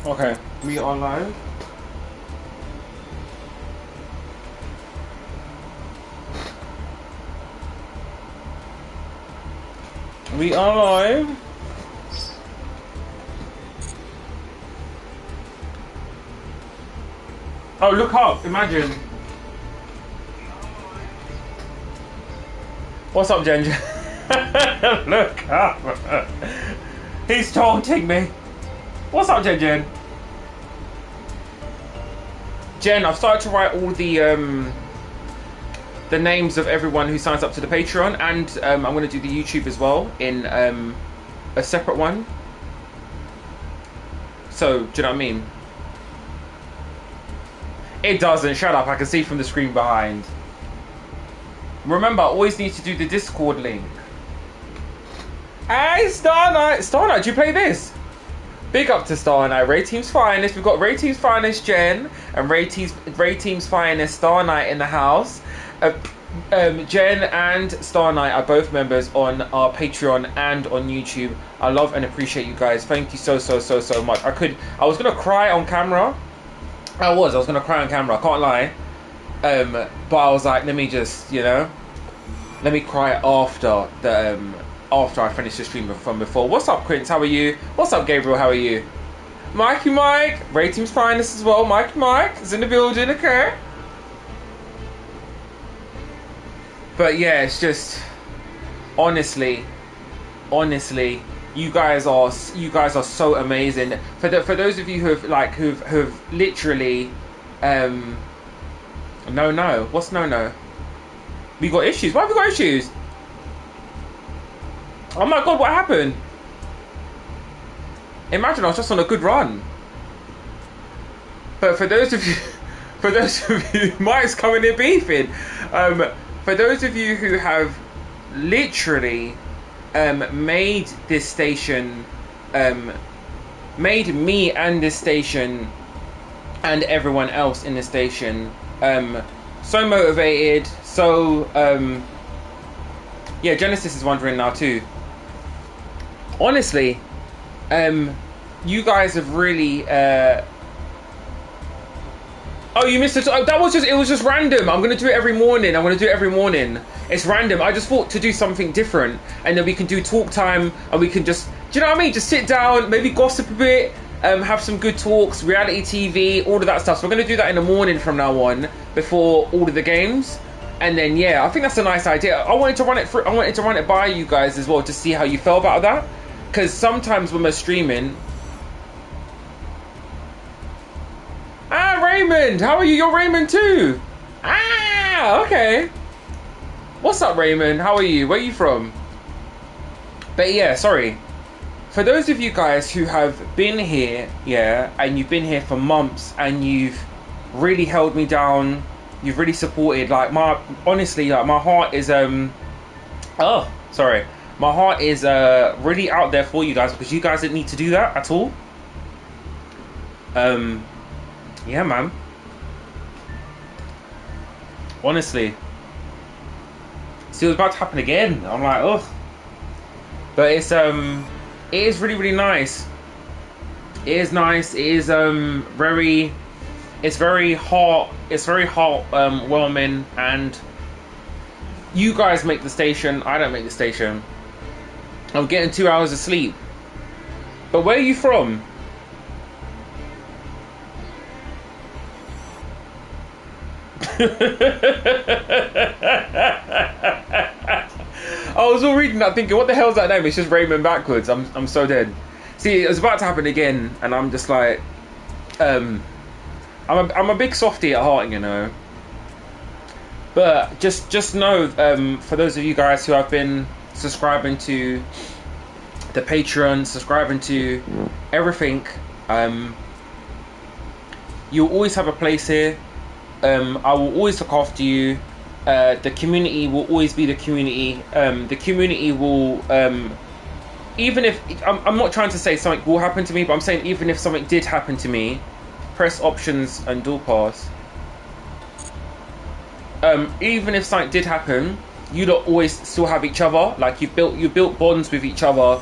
Okay, we are live. We are live. Oh, look up. Imagine. What's up, Jen? Look up. He's taunting me. What's up, Jen? Jen, I've started to write all the names of everyone who signs up to the Patreon, and I'm going to do the YouTube as well in a separate one. So, do you know what I mean? It doesn't. Shut up. I can see from the screen behind. Remember, I always need to do the Discord link. Hey, Starlight. Starlight, do you play this? Big up to Starlight. Ray Team's Finest. We've got Ray Team's Finest Jen and Ray Team's Finest Starlight in the house. Jen and Starlight are both members on our Patreon and on YouTube. I love and appreciate you guys. Thank you so much. I was gonna cry on camera. I was gonna cry on camera, I can't lie. But I was like, let me just, let me cry after after I finish the stream from before. What's up, Quince? How are you? What's up, Gabriel? How are you? Mikey Mike, Ray Team's Finest as well. Mikey Mike is in the building, okay? But yeah, it's just honestly, you guys are so amazing. For those of you who've literally no. What's no? We got issues. Why have we got issues? Oh my god, what happened? Imagine I was just on a good run. But for those of you, Mike's coming in beefing. For those of you who have literally made this station, made me and this station and everyone else in the station so motivated, so yeah, Genesis is wondering now too. Honestly, you guys have really oh, you missed it. Oh, it was just random. I'm gonna do it every morning. It's random. I just thought to do something different, and then we can do talk time, and we can just, do you know what I mean? Just sit down, maybe gossip a bit, have some good talks, reality TV, all of that stuff. So we're gonna do that in the morning from now on, before all of the games. And then yeah, I think that's a nice idea. I wanted to run it by you guys as well to see how you felt about that, because sometimes when we're streaming. Ah, Raymond, how are you? You're Raymond too. Ah, okay. What's up, Raymond? How are you? Where are you from? But yeah, sorry. For those of you guys who have been here, yeah, and you've been here for months, and you've really held me down, you've really supported. Like honestly, like my heart is my heart is really out there for you guys, because you guys didn't need to do that at all. Yeah, man. Honestly. See, it was about to happen again. I'm like, ugh. But it is really nice. It is nice. It is it's very heartwarming, and you guys make the station. I don't make the station. I'm getting 2 hours of sleep. But where are you from? I was all reading that thinking, what the hell's that name? It's just Raymond backwards. I'm so dead. See, it was about to happen again, and I'm just like, I'm a big softie at heart, you know. But just know, for those of you guys who have been subscribing to the Patreon, subscribing to everything, you'll always have a place here. I will always look after you. The community will always be the community. The community will, even if I'm not trying to say something will happen to me, but I'm saying even if something did happen to me, press options and dual pass. Even if something did happen, you lot always still have each other. Like you built bonds with each other.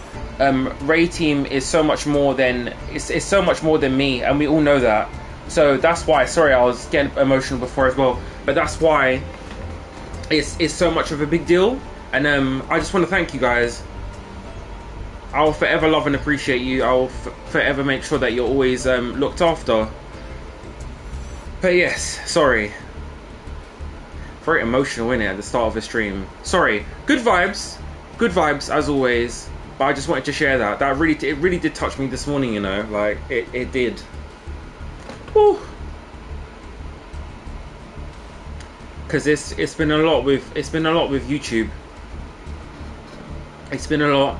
Ray Team is so much more than it's so much more than me, and we all know that. So that's why. Sorry, I was getting emotional before as well, but that's why it's so much of a big deal. And I just want to thank you guys. I'll forever love and appreciate you. I'll forever make sure that you're always looked after. But yes, sorry. Very emotional, innit, at the start of the stream. Sorry. Good vibes as always. But I just wanted to share that. It really did touch me this morning, you know. Like it did. Whew. Because it's been a lot with YouTube. It's been a lot,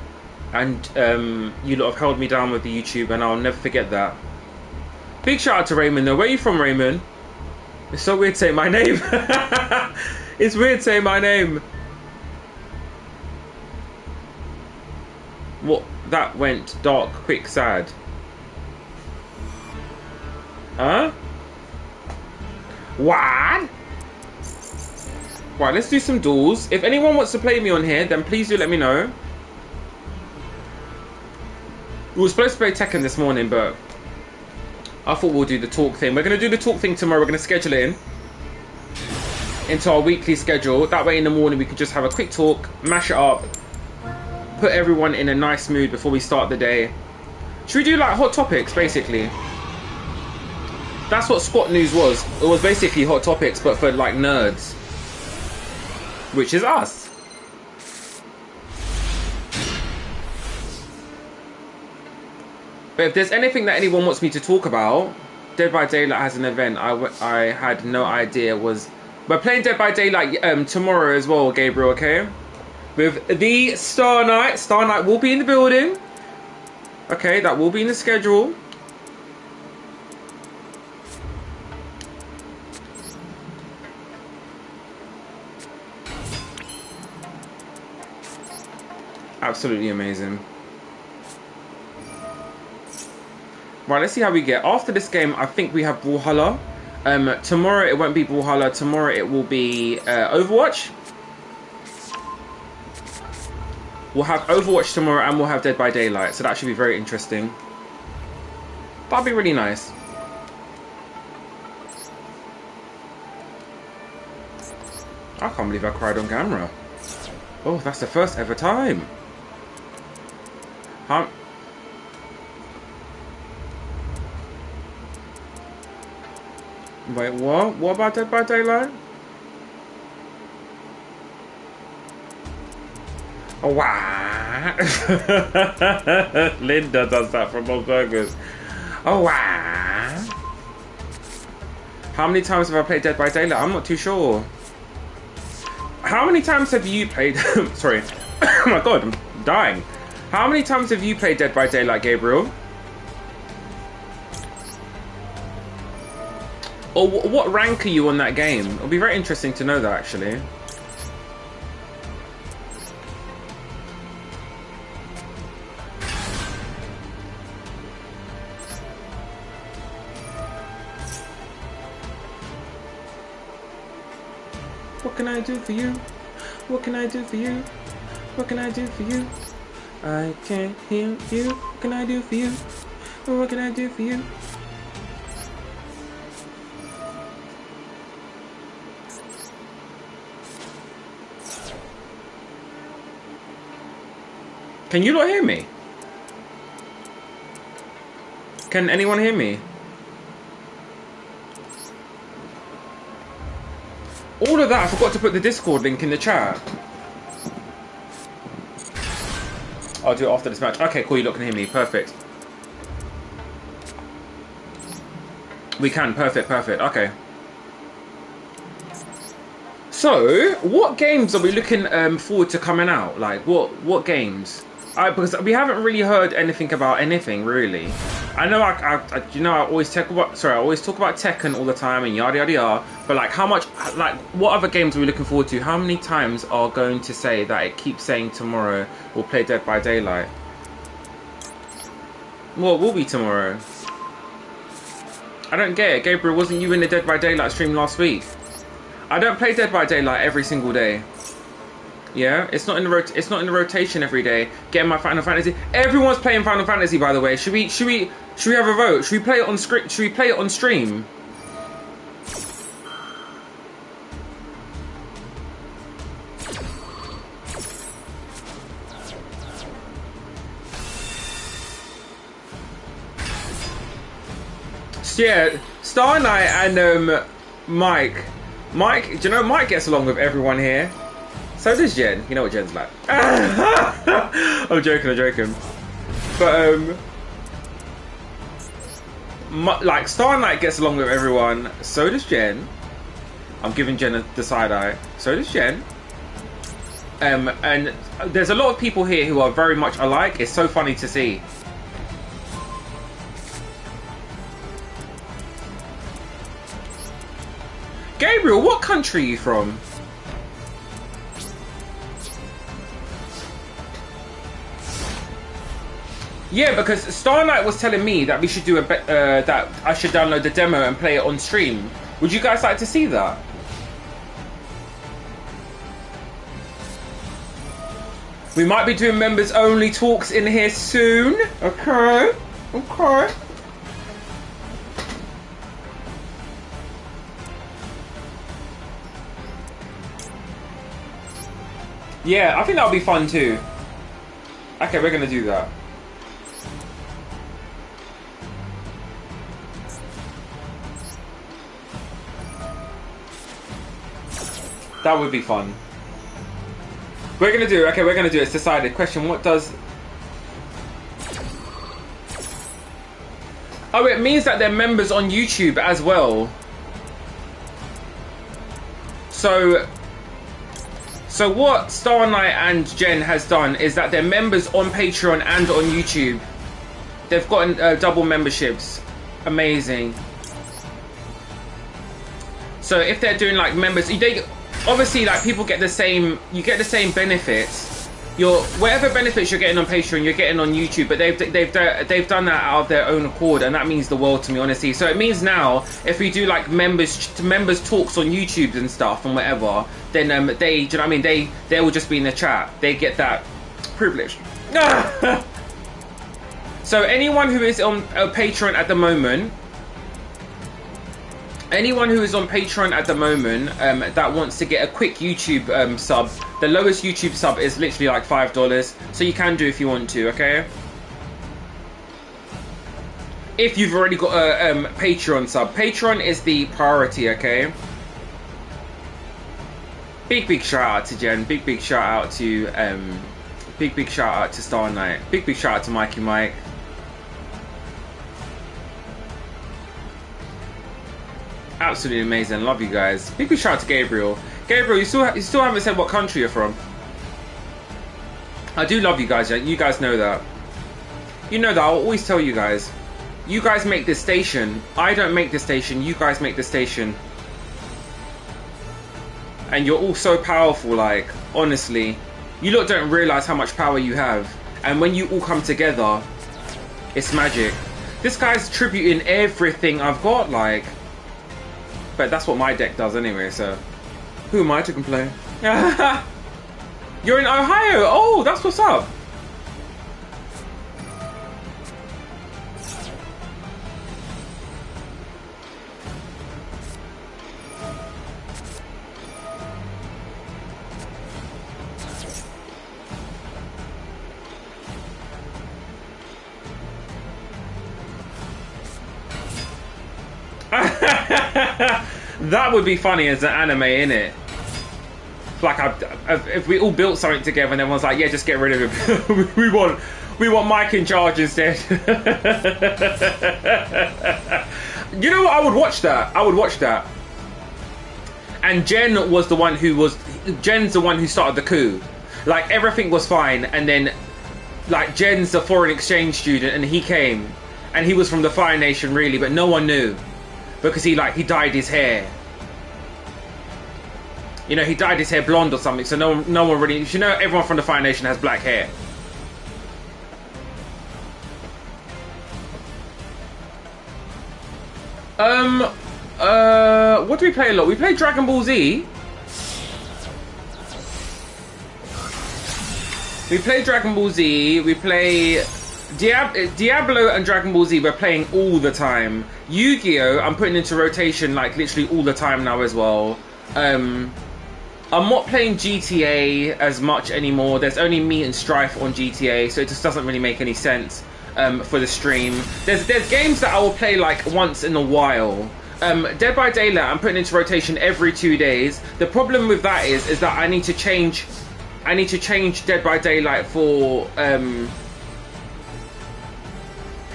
and you lot have held me down with the YouTube, and I'll never forget that. Big shout out to Raymond though. Where are you from, Raymond? It's so weird saying my name. It's weird saying my name. What? That went dark, quick, sad. Huh? What? Right, let's do some duels. If anyone wants to play me on here, then please do let me know. We were supposed to play Tekken this morning, but I thought we'll do the talk thing. We're going to do the talk thing tomorrow. We're going to schedule it into our weekly schedule. That way in the morning we could just have a quick talk, mash it up, put everyone in a nice mood before we start the day. Should we do like hot topics, basically? That's what Squat News was. It was basically hot topics, but for like nerds. Which is us. But if there's anything that anyone wants me to talk about, Dead by Daylight has an event I had no idea was... We're playing Dead by Daylight tomorrow as well, Gabriel, okay? With the Star Knight. Star Knight will be in the building. Okay, that will be in the schedule. Absolutely amazing. Right, let's see how we get. After this game, I think we have Brawlhalla. Tomorrow it won't be Brawlhalla. Tomorrow it will be Overwatch. We'll have Overwatch tomorrow and we'll have Dead by Daylight. So that should be very interesting. That'll be really nice. I can't believe I cried on camera. Oh, that's the first ever time. Wait, what? What about Dead by Daylight? Oh, wow. Linda does that from Bob Burgers. Oh, wow. How many times have I played Dead by Daylight? I'm not too sure. How many times have you played... Sorry. Oh my god, I'm dying. How many times have you played Dead by Daylight, Gabriel? Or what rank are you on that game? It'll be very interesting to know that, actually. What can I do for you? What can I do for you? What can I do for you? I can't hear you. What can I do for you? What can I do for you? Can you not hear me? Can anyone hear me? All of that, I forgot to put the Discord link in the chat. I'll do it after this match. Okay, cool, you lot can hear me. Perfect. We can. Perfect, perfect. Okay. So, what games are we looking forward to coming out? Like, what games? Because we haven't really heard anything about anything, really. I know I always talk about Tekken all the time and yada yada yada. But like, how much? Like, what other games are we looking forward to? How many times are going to say that it keeps saying tomorrow we'll play Dead by Daylight? What will be tomorrow? I don't get it, Gabriel. Wasn't you in the Dead by Daylight stream last week? I don't play Dead by Daylight every single day. Yeah, it's not in the it's not in the rotation every day. Getting my Final Fantasy. Everyone's playing Final Fantasy, by the way. Should we have a vote? Should we play it on script? Should we play it on stream? Yeah, Star Knight and Mike. Mike, do you know Mike gets along with everyone here? So does Jen. You know what Jen's like. I'm joking. But like Star Knight gets along with everyone. So does Jen. I'm giving Jen the side eye. So does Jen. And there's a lot of people here who are very much alike. It's so funny to see. Gabriel, what country are you from? Yeah, because Star Knight was telling me that we should do that I should download the demo and play it on stream. Would you guys like to see that? We might be doing members only talks in here soon. Okay. Yeah, I think that'll be fun too. Okay, we're gonna do that. That would be fun. We're gonna do it. It's decided. Question, what does... Oh, it means that they're members on YouTube as well. So what Star Knight and Jen has done is that they're members on Patreon and on YouTube. They've gotten double memberships. Amazing. So if they're doing like members, they obviously like people get the same. You get the same benefits. Whatever benefits you're getting on Patreon, you're getting on YouTube. But they've done that out of their own accord, and that means the world to me, honestly. So it means now if we do like members talks on YouTube and stuff and whatever, then do you know what I mean? They will just be in the chat. They get that privilege. So anyone who is on Patreon at the moment. Anyone who is on Patreon at the moment that wants to get a quick YouTube sub, the lowest YouTube sub is literally like $5, so you can do if you want to, okay? If you've already got a Patreon sub. Patreon is the priority, okay? Big shout out to Jen, big shout out to big shout out to Star Knight, big shout out to Mikey Mike. Absolutely amazing. Love you guys. Big shout out to Gabriel. Gabriel, you still haven't said what country you're from. I do love you guys. You guys know that. You know that. I'll always tell you guys. You guys make this station. I don't make this station. You guys make the station. And you're all so powerful. Like, honestly, you lot don't realize how much power you have. And when you all come together, it's magic. This guy's tributing everything I've got. Like. But that's what my deck does anyway, so who am I to complain? You're in Ohio! Oh, that's what's up! That would be funny as an anime, innit? Like, if we all built something together and everyone's like, yeah, just get rid of him. we want Mike in charge instead. You know what? I would watch that. And Jen was the one Jen's the one who started the coup. Like, everything was fine, and then, like, Jen's a foreign exchange student, and he came, and he was from the Fire Nation, really, but no one knew. Because he dyed his hair. You know, he dyed his hair blonde or something, so no one really... You know, everyone from the Fire Nation has black hair. What do we play a lot? We play Dragon Ball Z. We play Dragon Ball Z. We play Diablo and Dragon Ball Z. We're playing all the time. Yu-Gi-Oh! I'm putting into rotation like literally all the time now as well. I'm not playing GTA as much anymore. There's only me and Strife on GTA, so it just doesn't really make any sense for the stream. There's games that I will play like once in a while. Dead by Daylight I'm putting into rotation every 2 days. The problem with that is that I need to change Dead by Daylight for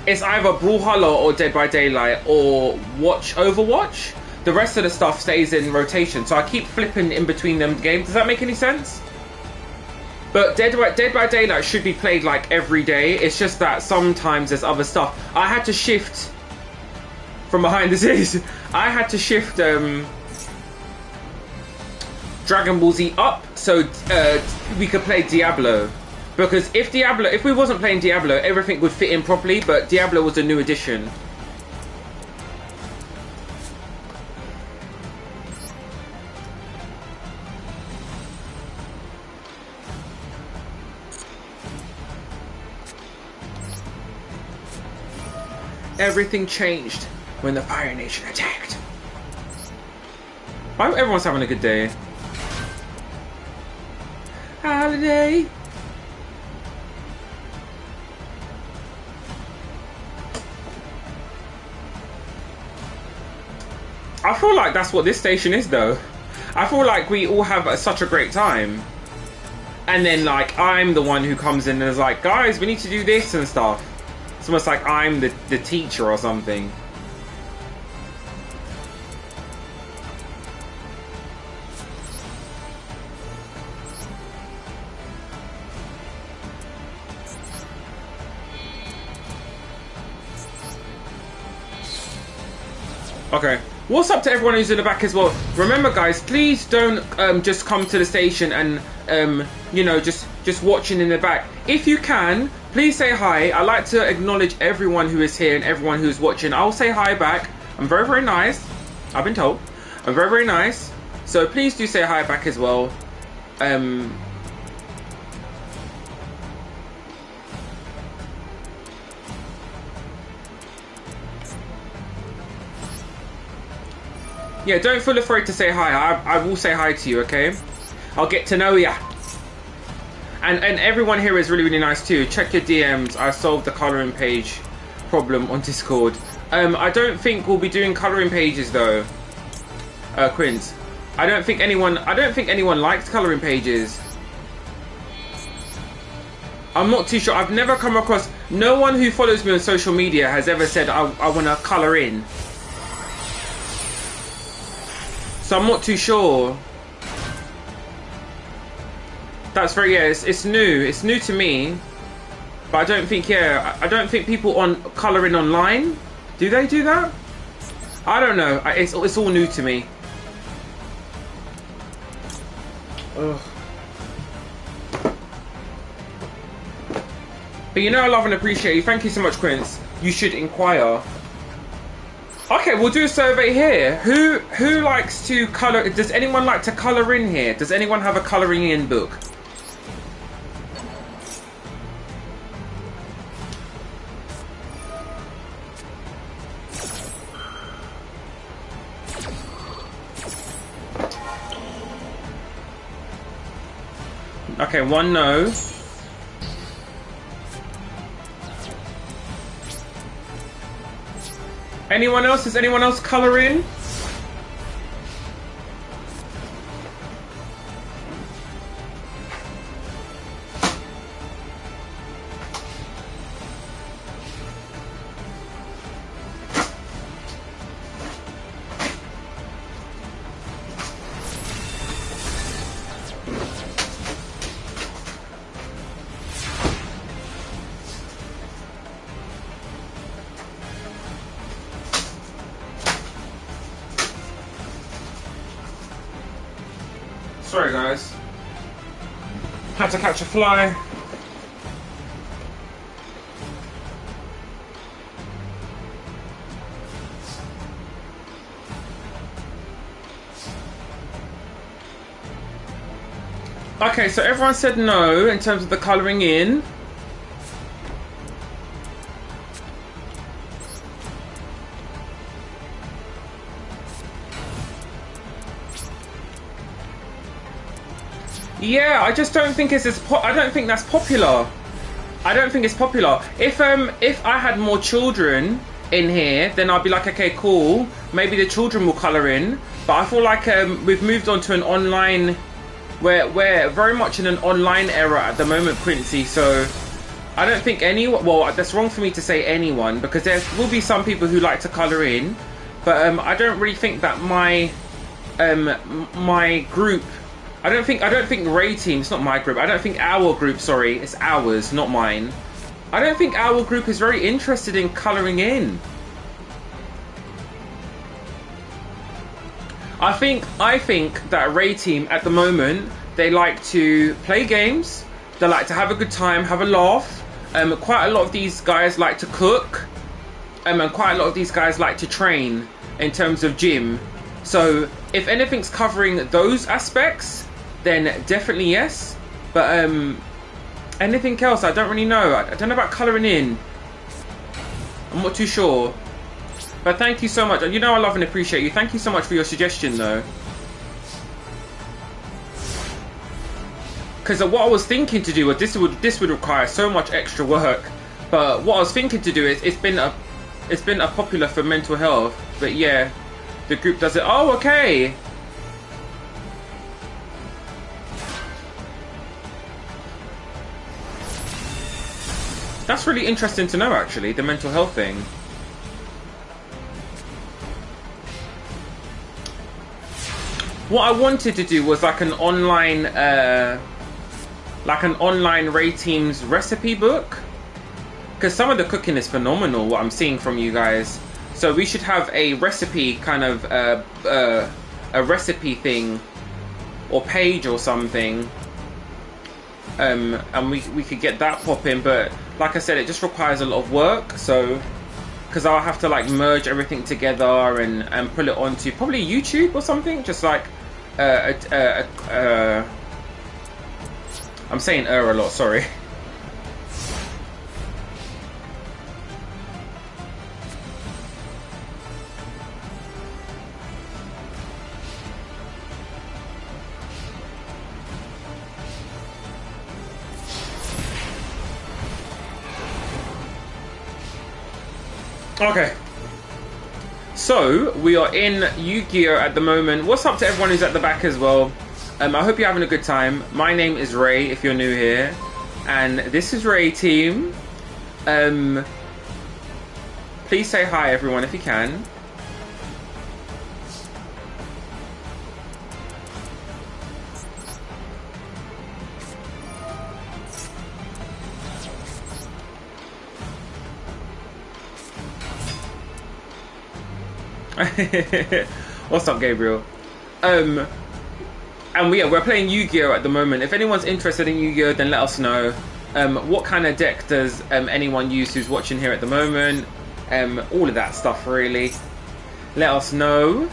it's either Brawlhalla or Dead by Daylight or Overwatch. The rest of the stuff stays in rotation, so I keep flipping in between them games. Does that make any sense? But Dead by Daylight should be played like every day. It's just that sometimes there's other stuff. I had to shift from behind the scenes. I had to shift Dragon Ball Z up so we could play Diablo. Because if we wasn't playing Diablo, everything would fit in properly, but Diablo was a new addition. Everything changed when the Fire Nation attacked. I hope everyone's having a good day. Holiday. I feel like that's what this station is though. I feel like we all have such a great time. And then like I'm the one who comes in and is like, guys, we need to do this and stuff. It's almost like I'm the teacher or something. Okay. What's up to everyone who's in the back as well? Remember guys, please don't just come to the station and you know, just watching in the back. If you can, please say hi. I like to acknowledge everyone who is here and everyone who's watching. I'll say hi back. I'm very, very nice. I've been told. I'm very, very nice. So please do say hi back as well. Yeah, don't feel afraid to say hi. I will say hi to you, okay? I'll get to know ya. And everyone here is really, really nice too. Check your DMs. I solved the colouring page problem on Discord. I don't think we'll be doing colouring pages though. Quince. I don't think anyone likes colouring pages. I'm not too sure. I've never come across, no one who follows me on social media has ever said I want to colour in. So I'm not too sure. That's very, yeah, it's new. It's new to me. But I don't think, yeah, I don't think people on colouring online, do they do that? I don't know. It's all new to me. Ugh. But you know I love and appreciate you. Thank you so much, Quince. You should inquire. Okay, we'll do a survey here. Who likes to colour? Does anyone like to colour in here? Does anyone have a colouring in book? Okay, one no. Anyone else? Does anyone else colour in? Sorry guys, had to catch a fly. Okay, so everyone said no in terms of the colouring in. Yeah, I just don't think it's I don't think that's popular. I don't think it's popular. If I had more children in here, then I'd be like, okay, cool. Maybe the children will colour in. But I feel like we've moved on to an online. We're very much in an online era at the moment, Quincy. So I don't think anyone. Well, that's wrong for me to say anyone, because there will be some people who like to colour in. But I don't really think that my group. I don't think Ray Team, it's not my group. I don't think our group, sorry, it's ours, not mine. I don't think our group is very interested in colouring in. I think that Ray Team at the moment, they like to play games, they like to have a good time, have a laugh. Quite a lot of these guys like to cook, and quite a lot of these guys like to train in terms of gym. So if anything's covering those aspects, then definitely yes. But anything else, I don't really know. I don't know about colouring in. I'm not too sure. But thank you so much. You know I love and appreciate you. Thank you so much for your suggestion though. Because what I was thinking to do was this would require so much extra work. But what I was thinking to do is it's been a popular for mental health. But yeah, the group does it. Oh, okay. That's really interesting to know, actually, the mental health thing. What I wanted to do was like an online Ray Teams recipe book, because some of the cooking is phenomenal, what I'm seeing from you guys. So we should have a recipe kind of a recipe thing or page or something, and we could get that popping. But like I said, it just requires a lot of work. So because I'll have to like merge everything together and pull it onto probably YouTube or something, just like I'm saying a lot, sorry. Okay, so we are in Yugioh at the moment. What's up to everyone who's at the back as well? I hope you're having a good time. My name is Ray, if you're new here, and this is Ray Team. Please say hi, everyone, if you can. What's up, Gabriel? And we're playing Yu-Gi-Oh at the moment. If anyone's interested in Yu-Gi-Oh, then let us know. What kind of deck does anyone use who's watching here at the moment? All of that stuff, really. Let us know.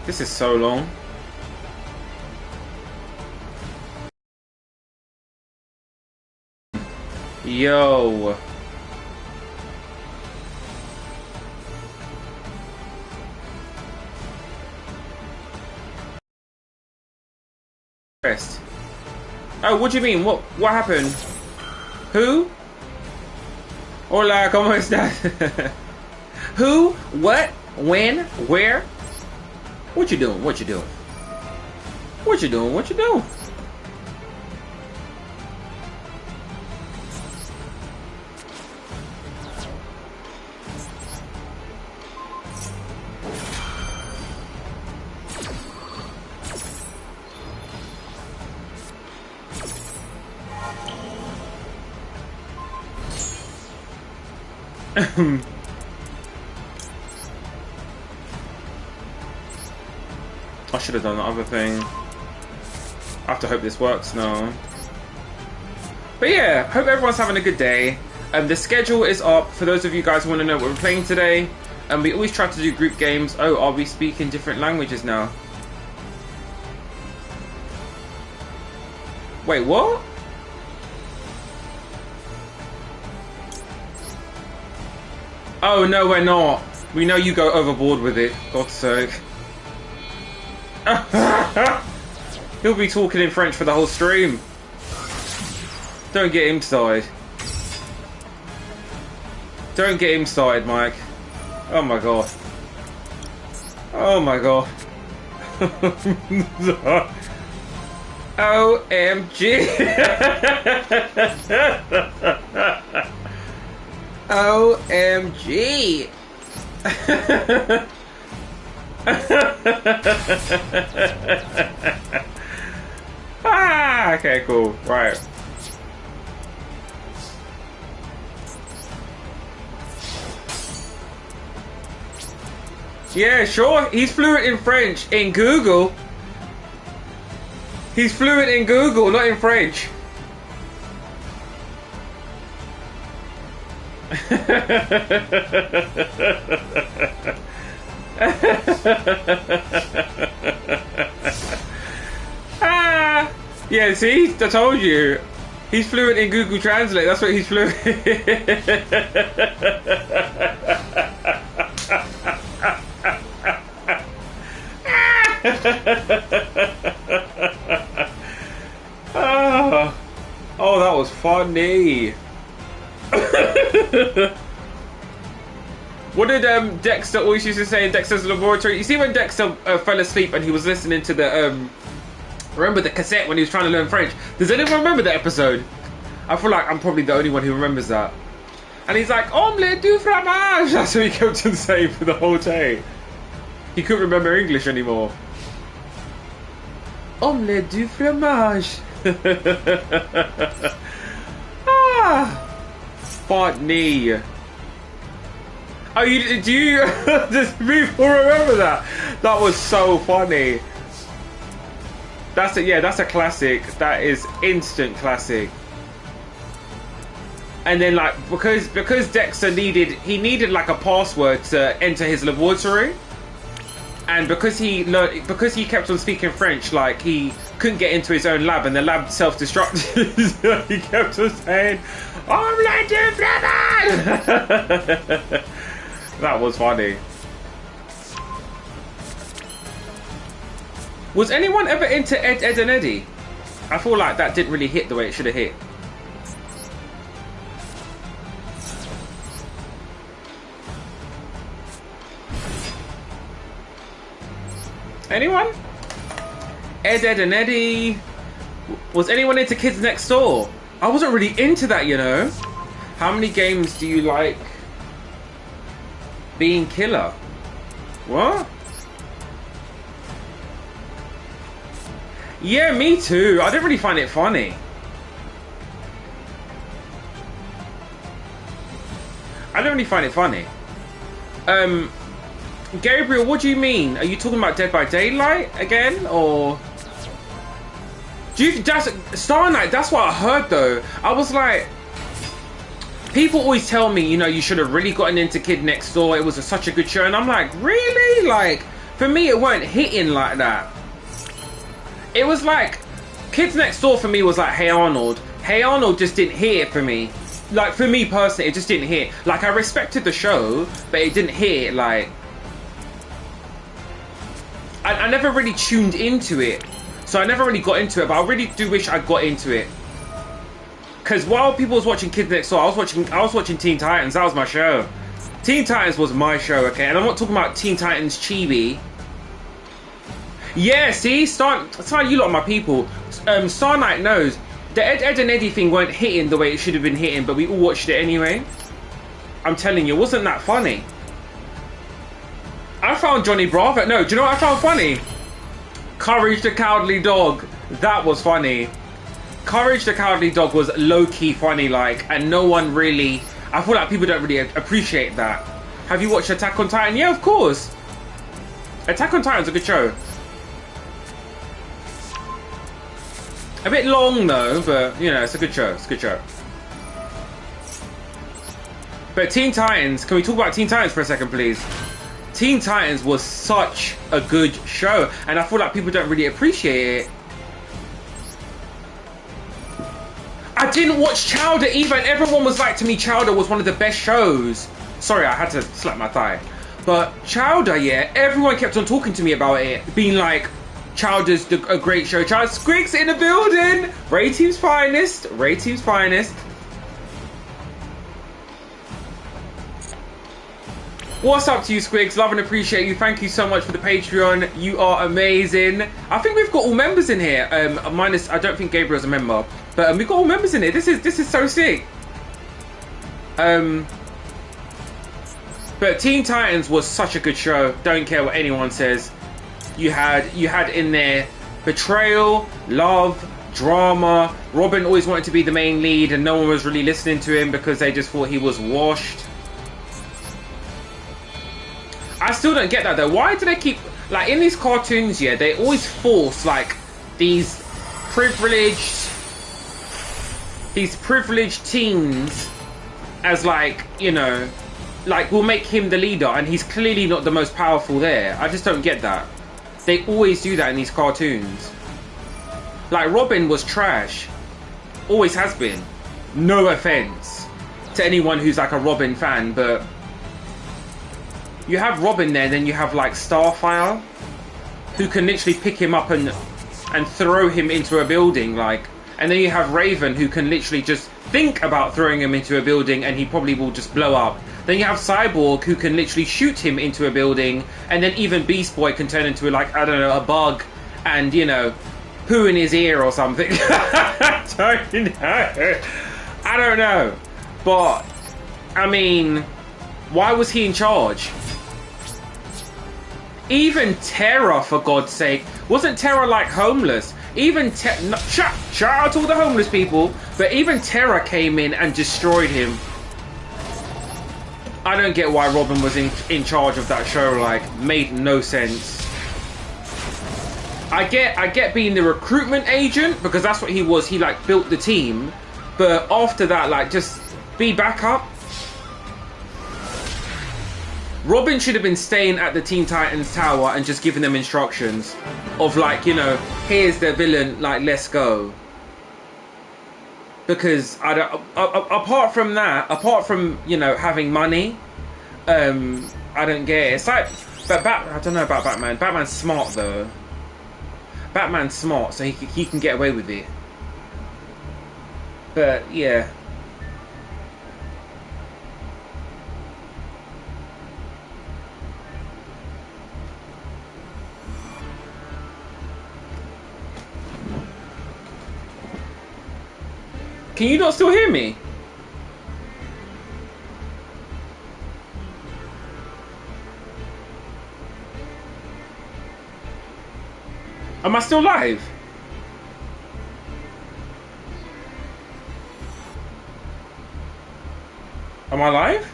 This is so long. Yo. Oh, what do you mean? What happened? Who? Hola, ¿cómo estás? Who? What? When? Where? What you doing? What you doing? What you doing? What you doing? I should have done the other thing. I have to hope this works now. But yeah, hope everyone's having a good day. The schedule is up for those of you guys who want to know what we're playing today. And we always try to do group games. Oh, are we speaking different languages now? Wait, what? Oh, no, we're not. We know you go overboard with it. God's sake. He'll be talking in French for the whole stream. Don't get him started. Don't get him started, Mike. Oh my god. Oh my god. OMG. OMG. Ah, okay, cool. Right. Yeah, sure. He's fluent in French in Google. He's fluent in Google, not in French. Ah, yeah, see? I told you. He's fluent in Google Translate. That's what he's fluent Oh, that was funny. What did Dexter always used to say in Dexter's Laboratory? You see when Dexter fell asleep and he was listening to the remember the cassette when he was trying to learn French? Does anyone remember that episode? I feel like I'm probably the only one who remembers that. And he's like, omelette du fromage. That's what he kept on saying for the whole day. He couldn't remember English anymore. Omelette du fromage. Ah, funny. Oh, do you just people remember that? That was so funny. That's yeah, that's a classic. That is instant classic. And then like because Dexter needed like a password to enter his laboratory. And because he kept on speaking French, like he couldn't get into his own lab, and the lab self-destructed. So he kept on saying, "Omelette du fromage." That was funny. Was anyone ever into Ed, Edd and Eddy? I feel like that didn't really hit the way it should have hit. Anyone? Ed, Edd and Eddy. Was anyone into Kids Next Door? I wasn't really into that, you know. How many games do you like being killer? What? Yeah, me too. I didn't really find it funny. I don't really find it funny. Gabriel, what do you mean? Are you talking about Dead by Daylight again, or do you? That's Star Night. That's what I heard though. I was like, people always tell me, you know, you should have really gotten into Kid Next Door. It was such a good show, and I'm like, really? Like, for me, it weren't hitting like that. It was like Kids Next Door for me was like Hey Arnold. Hey Arnold just didn't hit it for me. Like for me personally, it just didn't hit. Like I respected the show, but it didn't hit. Like I never really tuned into it, so I never really got into it. But I really do wish I got into it. Cause while people was watching Kids Next Door, I was watching Teen Titans. That was my show. Teen Titans was my show, okay? And I'm not talking about Teen Titans Chibi. Yeah, see, Star, you lot are my people. Star Night knows the Ed and Eddy thing weren't hitting the way it should have been hitting, but we all watched it anyway. I'm telling you, it wasn't that funny. I found Johnny Bravo. No, do you know what I found funny? Courage the Cowardly Dog. That was funny. Courage the Cowardly Dog was low-key funny, like, and no one really... I feel like people don't really appreciate that. Have you watched Attack on Titan? Yeah, of course. Attack on Titan's a good show. A bit long though, but you know, it's a good show. It's a good show. But Teen Titans, can we talk about Teen Titans for a second, please? Teen Titans was such a good show, and I feel like people don't really appreciate it. I didn't watch Chowder either, and everyone was like to me, Chowder was one of the best shows. Sorry, I had to slap my thigh. But Chowder, yeah, everyone kept on talking to me about it, being like, Chowder's a great show. Chowder, Squigs in the building! Ray Team's finest, Ray Team's finest. What's up to you, Squigs? Love and appreciate you. Thank you so much for the Patreon. You are amazing. I think we've got all members in here. Minus, I don't think Gabriel's a member, but we've got all members in here. This is so sick. But Teen Titans was such a good show. Don't care what anyone says. You had in there betrayal, love, drama. Robin always wanted to be the main lead, and no one was really listening to him because they just thought he was washed. I still don't get that though. Why do they keep, like, in these cartoons, yeah, they always force like these privileged teens as, like, you know, like, we'll make him the leader and he's clearly not the most powerful there. I just don't get that. They always do that in these cartoons. Like, Robin was trash. Always has been. No offense to anyone who's like a Robin fan, but you have Robin there, then you have like Starfire, who can literally pick him up and throw him into a building, like, and then you have Raven, who can literally just think about throwing him into a building and he probably will just blow up. Then you have Cyborg, who can literally shoot him into a building, and then even Beast Boy can turn into, like, I don't know, a bug and, you know, poo in his ear or something. I don't know. But, I mean, why was he in charge? Even Terra, for God's sake. Wasn't Terra, like, homeless? Even shout out to all the homeless people, but even Terra came in and destroyed him. I don't get why Robin was in charge of that show, like, made no sense. I get being the recruitment agent, because that's what he was. He, like, built the team, but after that, like, just be backup. Robin should have been staying at the Teen Titans Tower and just giving them instructions of, like, you know, here's the villain, like, let's go. Because I don't, apart from that, apart from, you know, having money, I don't get it. It's like, but I don't know about Batman. Batman's smart though. Batman's smart, so he can get away with it. But yeah. Can you not still hear me? Am I still live? Am I live?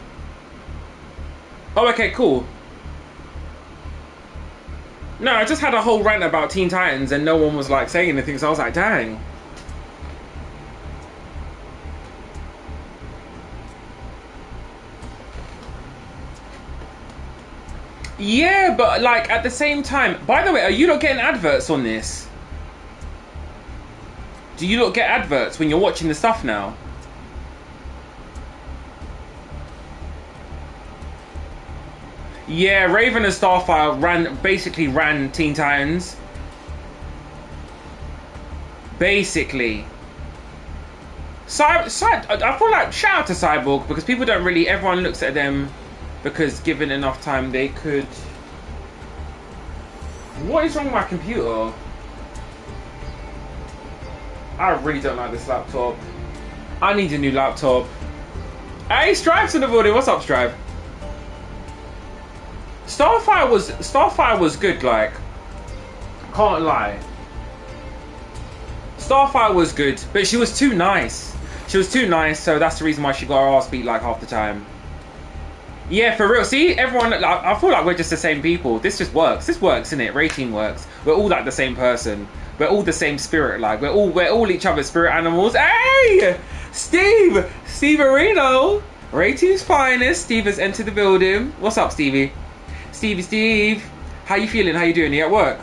Oh, okay, cool. No, I just had a whole rant about Teen Titans and no one was, like, saying anything, so I was like, dang. Yeah, but, like, at the same time... By the way, are you not getting adverts on this? Do you not get adverts when you're watching the stuff now? Yeah, Raven and Starfire basically ran Teen Titans. Basically. I feel like, shout out to Cyborg, because people don't really... Everyone looks at them... Because given enough time, they could... What is wrong with my computer? I really don't like this laptop. I need a new laptop. Hey, Strive's in the building. What's up, Strive? Starfire was good, like... Can't lie. Starfire was good, but she was too nice. She was too nice, so that's the reason why she got her ass beat, like, half the time. Yeah, for real. See, everyone, like, I feel like we're just the same people. This just works. This works, innit? Rating works. We're all like the same person. We're all the same spirit. Like, we're all each other's spirit animals. Hey, Steve Marino. Ratings finest. Steve has entered the building. What's up, Stevie? Steve. How you feeling? How you doing? You at work?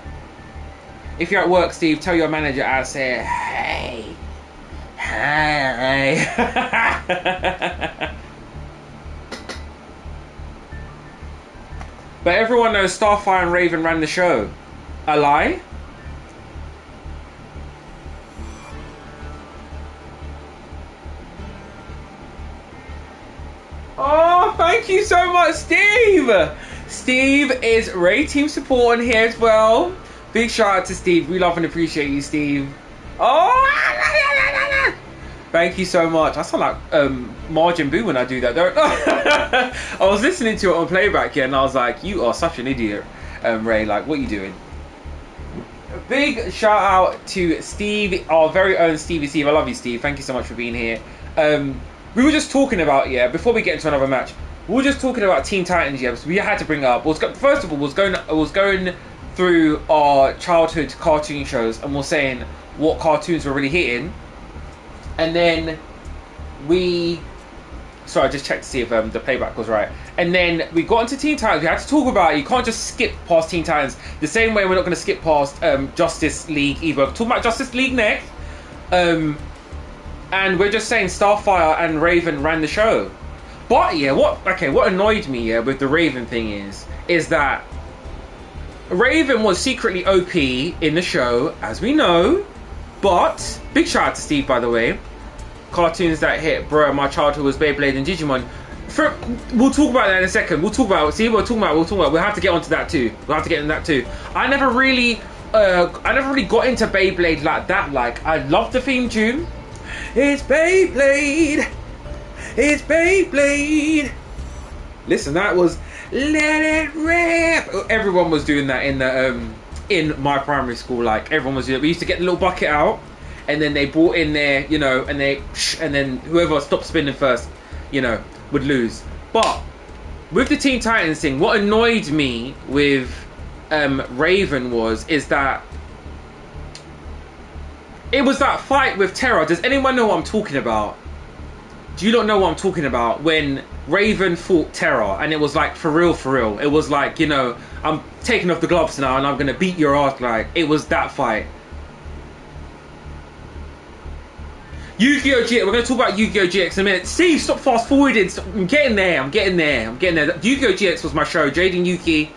If you're at work, Steve, tell your manager I say, hey. But everyone knows Starfire and Raven ran the show. A lie? Oh, thank you so much, Steve. Steve is Ray Team supporting here as well. Big shout out to Steve. We love and appreciate you, Steve. Oh, thank you so much. I sound like Margin Boo when I do that, don't I? I was listening to it on playback here, and I was like, you are such an idiot, Ray. Like, what are you doing? A big shout out to Steve, our very own Stevie Steve. I love you, Steve. Thank you so much for being here. We were just talking about, before we get into another match, we were just talking about Teen Titans, so we had to bring it up. First of all, was going through our childhood cartoon shows, and we're saying what cartoons were really hitting. And then sorry, I just checked to see if the playback was right. And then we got into Teen Titans. We had to talk about it. You can't just skip past Teen Titans. The same way we're not going to skip past Justice League either. We're talking about Justice League next. And we're just saying Starfire and Raven ran the show. But what annoyed me with the Raven thing is that Raven was secretly OP in the show, as we know. But big shout out to Steve, by the way. Cartoons that hit, bro. My childhood was Beyblade and Digimon. We'll talk about that in a second. We'll talk about. We'll have to get onto that too. I never really got into Beyblade like that. Like, I love the theme tune. It's Beyblade. It's Beyblade. Listen, that was Let It Rip. Everyone was doing that in my primary school. Like, everyone was doing it. We used to get the little bucket out, and then they brought in their, and then whoever stopped spinning first, would lose. But with the Teen Titans thing, what annoyed me with Raven is that it was that fight with Terra. Does anyone know what I'm talking about? Do you not know what I'm talking about? When Raven fought Terra, and it was like, for real. It was like, I'm taking off the gloves now and I'm going to beat your ass. Like, it was that fight. Yu-Gi-Oh! GX. We're going to talk about Yu-Gi-Oh! GX in a minute. Steve, stop fast forwarding. I'm getting there. Yu-Gi-Oh! GX was my show. Jaden Yuki.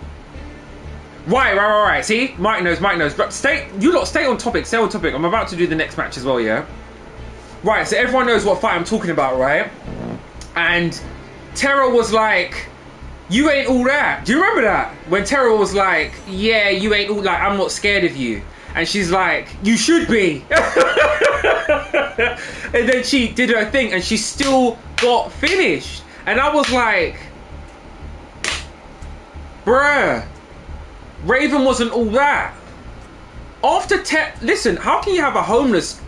Right. See? Mike knows. You lot stay on topic. I'm about to do the next match as well, yeah? Right, so everyone knows what fight I'm talking about, right? And Terra was like, you ain't all that. Do you remember that? When Terra was like, yeah, you ain't all, like, I'm not scared of you. And she's like, you should be. And then she did her thing and she still got finished. And I was like, bruh, Raven wasn't all that. Listen, how can you have a homeless,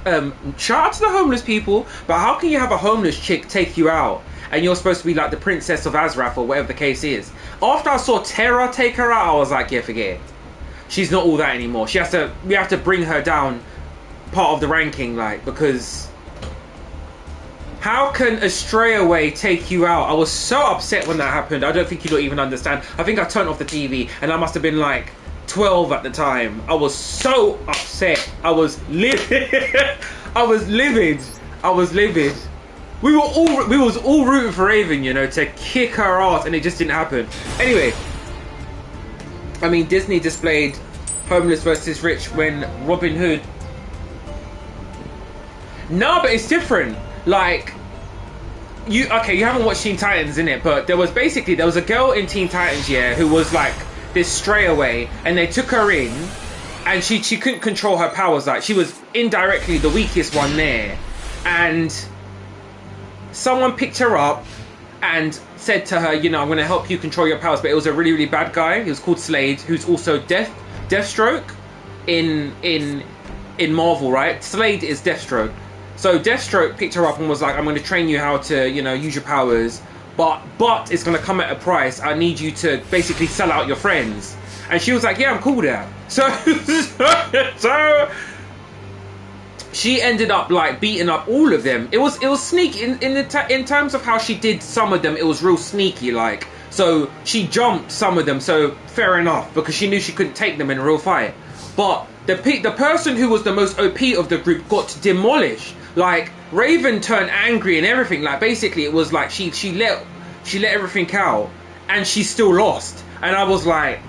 shout out to the homeless people, but how can you have a homeless chick take you out and you're supposed to be like the princess of Azrath or whatever the case is? After I saw Terra take her out, I was like, yeah, forget it. She's not all that anymore. We have to bring her down part of the ranking, like, because how can a stray away take you out? I was so upset when that happened. I don't think you don't even understand. I think I turned off the TV and I must have been like 12 at the time. I was so upset. I was livid. We was all rooting for Raven, to kick her ass, and it just didn't happen. Anyway, I mean, Disney displayed homeless versus rich when Robin Hood. No, but it's different. Like, you haven't watched Teen Titans, innit? But there was a girl in Teen Titans, who was like this stray away, and they took her in, and she couldn't control her powers. Like, she was indirectly the weakest one there, and someone picked her up and said to her, I'm going to help you control your powers. But it was a really, really bad guy. He was called Slade, who's also Deathstroke in Marvel, right? Slade is Deathstroke. So Deathstroke picked her up and was like, I'm going to train you how to, use your powers. But it's going to come at a price. I need you to basically sell out your friends. And she was like, yeah, I'm cool with that. So she ended up like beating up all of them. It was sneaky in terms of how she did some of them. It was real sneaky, like, so she jumped some of them. So fair enough, because she knew she couldn't take them in a real fight. But the person who was the most OP of the group got demolished. Like, Raven turned angry and everything. Like, basically it was like she let everything out and she still lost. And I was like,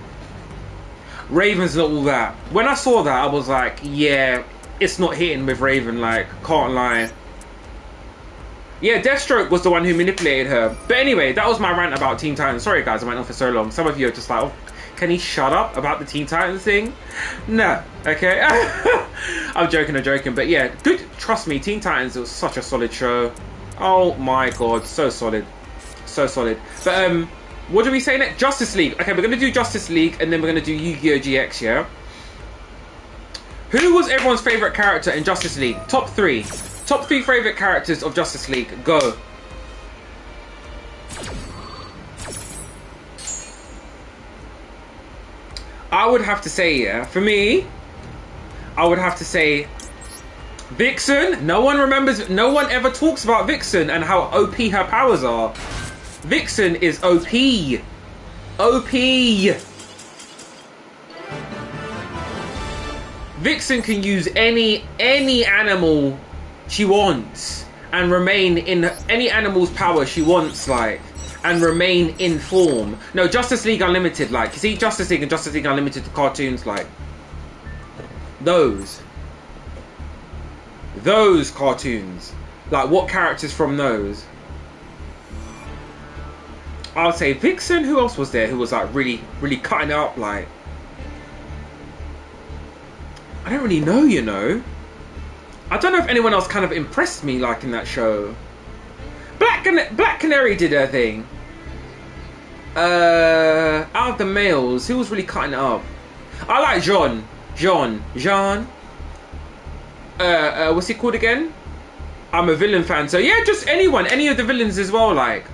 Raven's not all that. When I saw that, I was like, yeah, it's not hitting with Raven, like, can't lie. Yeah, Deathstroke was the one who manipulated her. But anyway, that was my rant about Teen Titans. Sorry guys, I went on for so long. Some of you are just like, oh, can he shut up about the Teen Titans thing? No, okay. I'm joking, but yeah, good. Trust me, Teen Titans was such a solid show. Oh my god, so solid. So solid. But what do we say next? Justice League. Okay, we're gonna do Justice League and then we're gonna do Yu-Gi-Oh! GX, yeah? Who was everyone's favourite character in Justice League? Top 3. Top 3 favourite characters of Justice League. Go. I would have to say, yeah, for me, I would have to say Vixen. No one ever talks about Vixen and how OP her powers are. Vixen is OP. OP. Vixen can use any animal she wants and remain in any animal's power she wants, like, and remain in form. No, Justice League Unlimited, like, you see Justice League and Justice League Unlimited cartoons, like, those cartoons, like, what characters from those? I would say Vixen. Who else was there who was like really cutting it up? Like, I don't really know, you know. I don't know if anyone else kind of impressed me like in that show. Black Canary did her thing. Out of the males, who was really cutting it up? I like Jean. What's he called again? I'm a villain fan, so yeah, just anyone, any of the villains as well, like.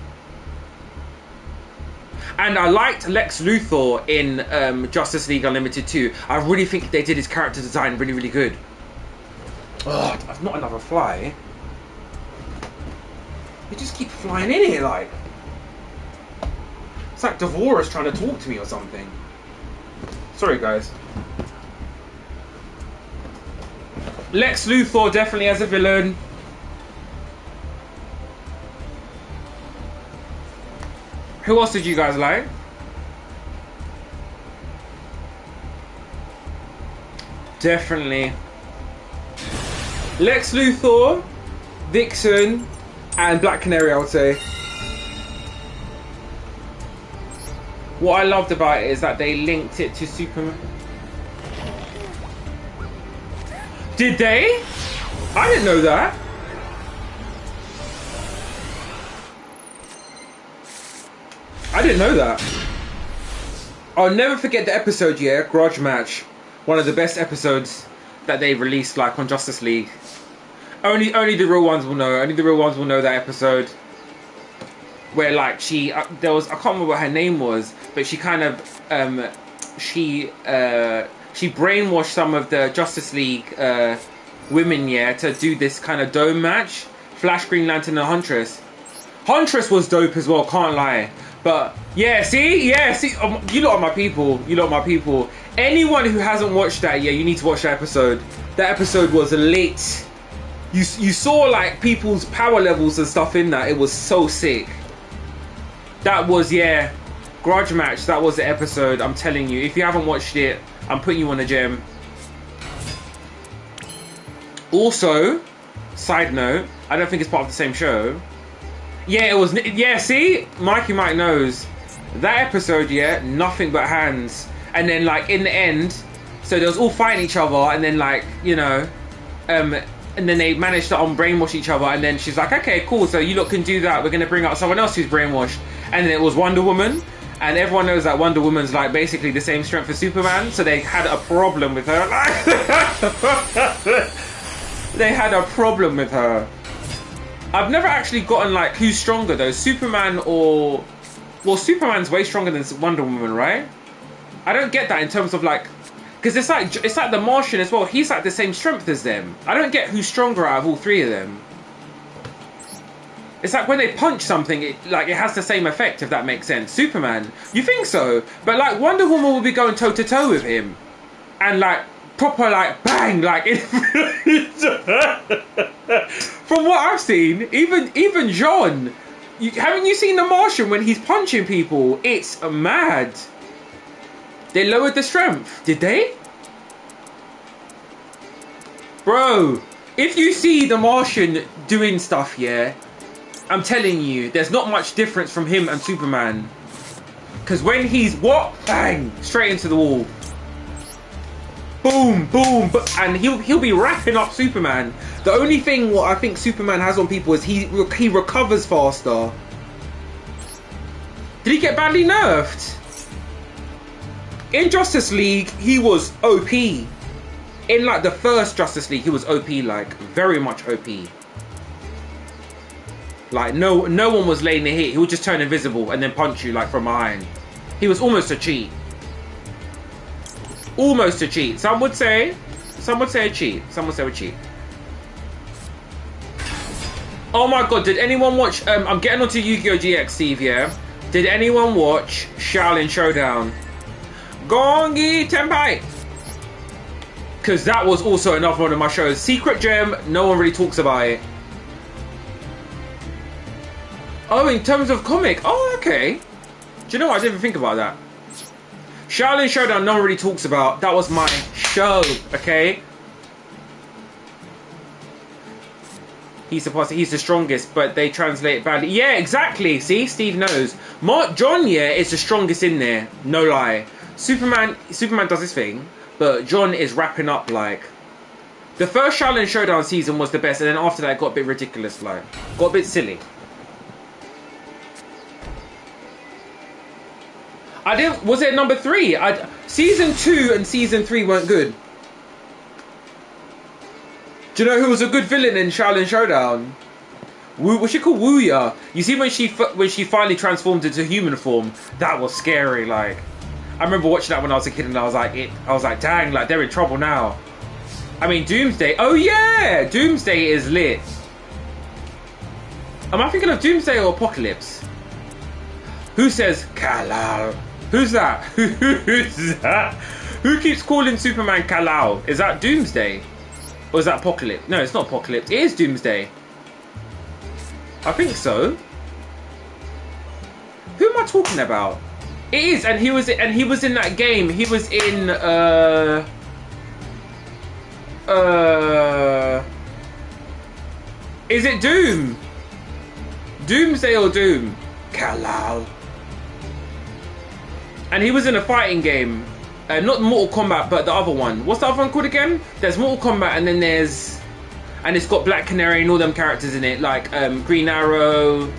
And I liked Lex Luthor in Justice League Unlimited too. I really think they did his character design really good. Oh, not another fly. They just keep flying in here, like. It's like Devorah's trying to talk to me or something. Sorry, guys. Lex Luthor definitely as a villain. Who else did you guys like? Definitely Lex Luthor, Vixen, and Black Canary, I would say. What I loved about it is that they linked it to Superman. Did they? I didn't know that. I didn't know that. I'll never forget the episode, yeah, Grudge Match. One of the best episodes that they released, like, on Justice League. Only the real ones will know. Only the real ones will know that episode. Where, like, she, there was, I can't remember what her name was, but she kind of, she brainwashed some of the Justice League women, yeah, to do this kind of dome match. Flash, Green Lantern, and Huntress. Huntress was dope as well, can't lie. But yeah, see, you lot are my people. You lot are my people. Anyone who hasn't watched that, yeah, you need to watch that episode. That episode was lit. You saw like people's power levels and stuff in that. It was so sick. That was, yeah, Grudge Match. That was the episode. I'm telling you, if you haven't watched it, I'm putting you on a gem. Also, side note, I don't think it's part of the same show. Yeah, it was. Yeah, see, Mikey Mike knows that episode. Yeah, nothing but hands, and then like in the end, so they was all fighting each other, and then like, you know, and then they managed to brainwash each other, and then she's like, okay, cool, so you lot can do that. We're gonna bring out someone else who's brainwashed, and then it was Wonder Woman, and everyone knows that Wonder Woman's like basically the same strength as Superman, so they had a problem with her. They had a problem with her. I've never actually gotten like who's stronger though, Superman or... Well, Superman's way stronger than Wonder Woman, right? I don't get that in terms of like Because it's like the Martian as well. He's like the same strength as them. I don't get who's stronger out of all three of them. It's like when they punch something, it has the same effect, if that makes sense. Superman, you think so? But like Wonder Woman will be going toe to toe with him, and like proper like bang, like from what I've seen, even John. Haven't you seen the Martian when he's punching people? It's mad. They lowered the strength, did they? Bro, if you see the Martian doing stuff, yeah, I'm telling you, there's not much difference from him and Superman. Because when he's what? Bang! Straight into the wall. Boom, boom, and he'll be wrapping up Superman. The only thing what I think Superman has on people is he recovers faster. Did he get badly nerfed? In Justice League, he was OP. In like the first Justice League, he was OP, like very much OP. Like no one was laying a hit. He would just turn invisible and then punch you like from behind. He was almost a cheat. Almost a cheat. Some would say a cheat. Some would say a cheat. Oh my god, did anyone watch I'm getting onto Yu-Gi-Oh! GX, Steve, yeah? Did anyone watch Shaolin Showdown? Gongi Tenpai! Because that was also another one of my shows. Secret Gem, no one really talks about it. Oh, in terms of comic. Oh, okay. Do you know what? I didn't even think about that. Shaolin Showdown, no one really talks about. That was my show, okay? He's the strongest, but they translate it badly. Yeah, exactly. See, Steve knows. John, yeah, is the strongest in there. No lie. Superman does his thing, but John is wrapping up like. The first Shaolin Showdown season was the best, and then after that it got a bit ridiculous, like got a bit silly. Was it number 3? Season 2 and season 3 weren't good. Do you know who was a good villain in Shaolin Showdown? What's she called? Wuya. You see when she finally transformed into human form, that was scary. Like, I remember watching that when I was a kid, and I was like, dang, like they're in trouble now. I mean, Doomsday. Oh yeah, Doomsday is lit. Am I thinking of Doomsday or Apocalypse? Who says Kal-El? Who's that? Who's that? Who keeps calling Superman Kal-El? Is that Doomsday? Or is that Apocalypse? No, it's not Apocalypse. It is Doomsday. I think so. Who am I talking about? It is, and he was in that game. He was in is it Doom? Doomsday or Doom? Kal-El. And he was in a fighting game. Not Mortal Kombat, but the other one. What's the other one called again? There's Mortal Kombat, and then there's... And it's got Black Canary and all them characters in it, like Green Arrow.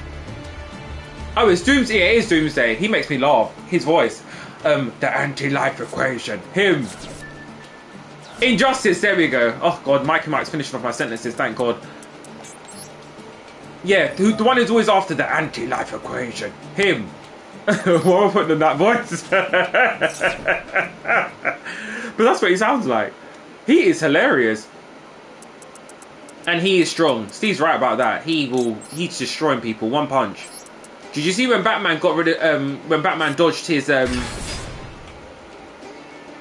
Oh, it's Doomsday. Yeah, it is Doomsday. He makes me laugh. His voice. The anti-life equation. Him. Injustice. There we go. Oh, God. Mikey Mike's finishing off my sentences. Thank God. Yeah, the one who's always after the anti-life equation. Him. Why am I putting in that voice? But that's what he sounds like. He is hilarious. And he is strong. Steve's right about that. He's destroying people. One punch. Did you see when Batman got rid of when Batman dodged his It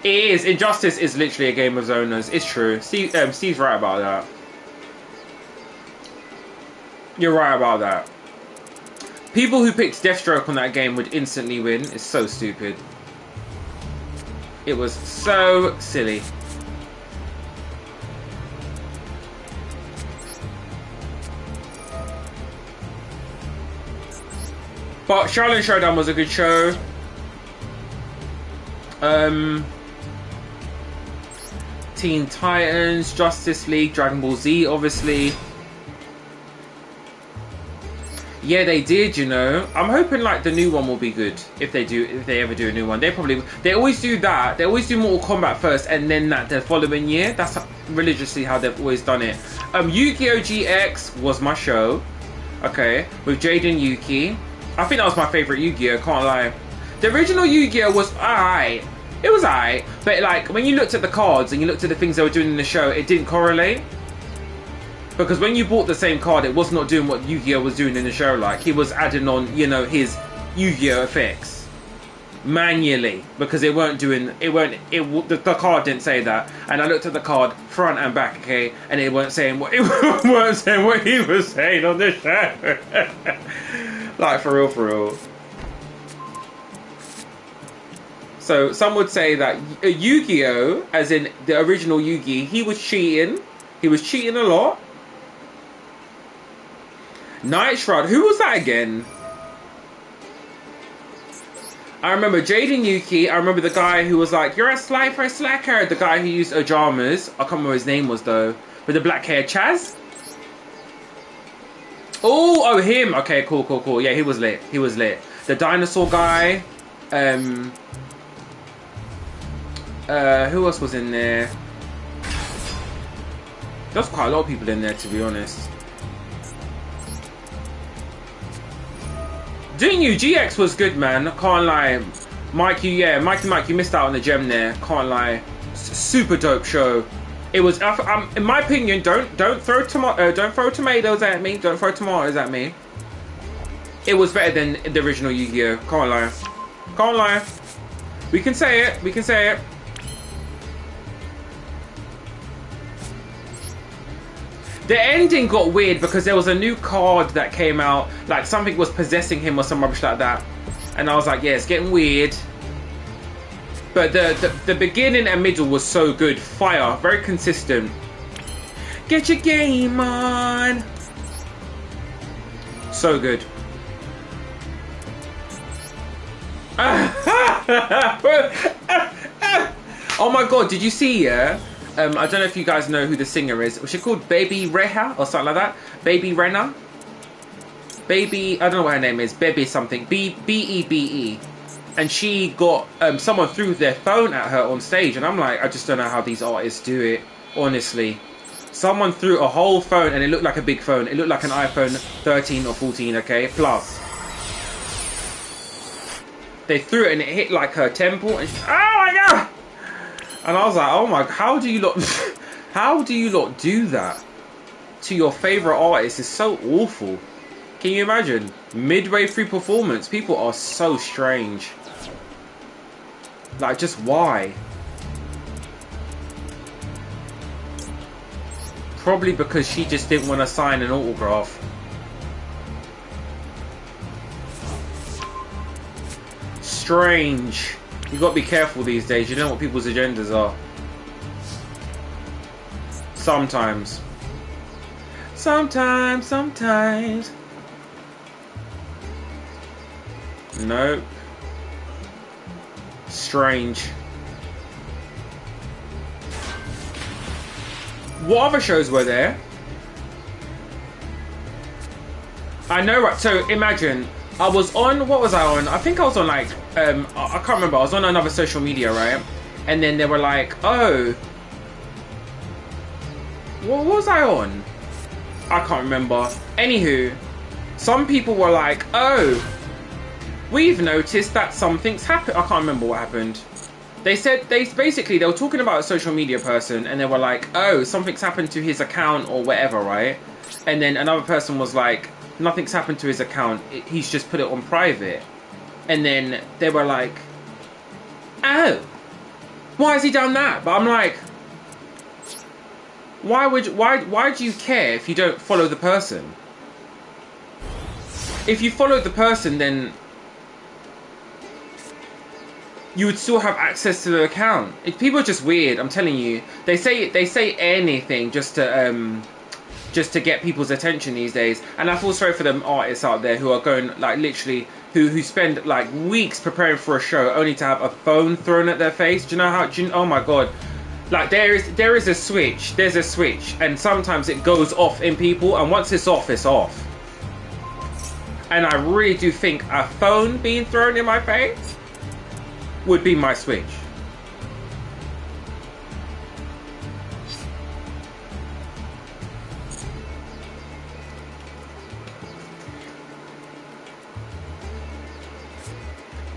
is. Injustice is literally a game of zoners. It's true. Steve's right about that. You're right about that. People who picked Deathstroke on that game would instantly win. It's so stupid. It was so silly. But Shaolin Showdown was a good show. Teen Titans, Justice League, Dragon Ball Z, obviously. Yeah, they did, you know. I'm hoping like the new one will be good if they ever do a new one. They always do that. They always do Mortal Kombat first and then that the following year. That's religiously how they've always done it. Yu-Gi-Oh! GX was my show. Okay, with Jade and Yuki. I think that was my favourite Yu-Gi-Oh! Can't lie. The original Yu-Gi-Oh! was alright. It was alright, but like when you looked at the cards and you looked at the things they were doing in the show, it didn't correlate. Because when you bought the same card, it was not doing what Yu-Gi-Oh was doing in the show. Like he was adding on, you know, his Yu-Gi-Oh effects manually because it weren't doing the card didn't say that. And I looked at the card front and back, okay, and it weren't saying what he was saying on the show. Like for real, for real. So some would say that Yu-Gi-Oh, as in the original Yu-Gi, he was cheating. He was cheating a lot. Night Shroud, who was that again? I remember Jaden Yuki. I remember the guy who was like, "You're a slifer, slacker." The guy who used Ojamas. I can't remember what his name was though. With the black hair, Chaz. Oh, him. Okay, cool. Yeah, he was lit. He was lit. The dinosaur guy. Who else was in there? There's quite a lot of people in there, to be honest. Didn't you? GX was good, man. I can't lie. Mike, you missed out on the gem there. Can't lie. Super dope show. It was, in my opinion, don't throw tomatoes at me. Don't throw tomatoes at me. It was better than the original Yu-Gi-Oh. Can't lie. Can't lie. We can say it. We can say it. The ending got weird because there was a new card that came out, like something was possessing him or some rubbish like that, and I was like, yeah, it's getting weird. But the beginning and middle was so good. Fire, very consistent. Get your game on. So good. Oh my god, did you see, yeah? I don't know if you guys know who the singer is. Was she called Baby Reha or something like that? Baby Rena? Baby, I don't know what her name is. Baby something. B-E-B-E. And she got, someone threw their phone at her on stage. And I'm like, I just don't know how these artists do it, honestly. Someone threw a whole phone and it looked like a big phone. It looked like an iPhone 13 or 14, okay? Plus. They threw it and it hit like her temple. And oh my god! And I was like, oh my, how do you lot do that to your favourite artist? It's so awful. Can you imagine? Midway through performance, people are so strange. Like, just why? Probably because she just didn't want to sign an autograph. Strange. You got to be careful these days. You don't know what people's agendas are. Sometimes. Sometimes. Nope. Strange. What other shows were there? I know, right? So imagine. I was on, what was I on? I think I was on like, I can't remember. I was on another social media, right? And then they were like, oh. What was I on? I can't remember. Anywho, some people were like, oh, we've noticed that something's happened. I can't remember what happened. They said, they were talking about a social media person and they were like, oh, something's happened to his account or whatever, right? And then another person was like, nothing's happened to his account. He's just put it on private. And then they were like, oh, why has he done that? But I'm like, why do you care if you don't follow the person? If you followed the person, then you would still have access to the account. People are just weird. I'm telling you. They say anything just to get people's attention these days. And I feel sorry for them artists out there who are going, like, literally, who spend like weeks preparing for a show only to have a phone thrown at their face. Do you know how? Oh my god. Like, there is a switch. There's a switch, and sometimes it goes off in people, and once it's off, it's off. And I really do think a phone being thrown in my face would be my switch.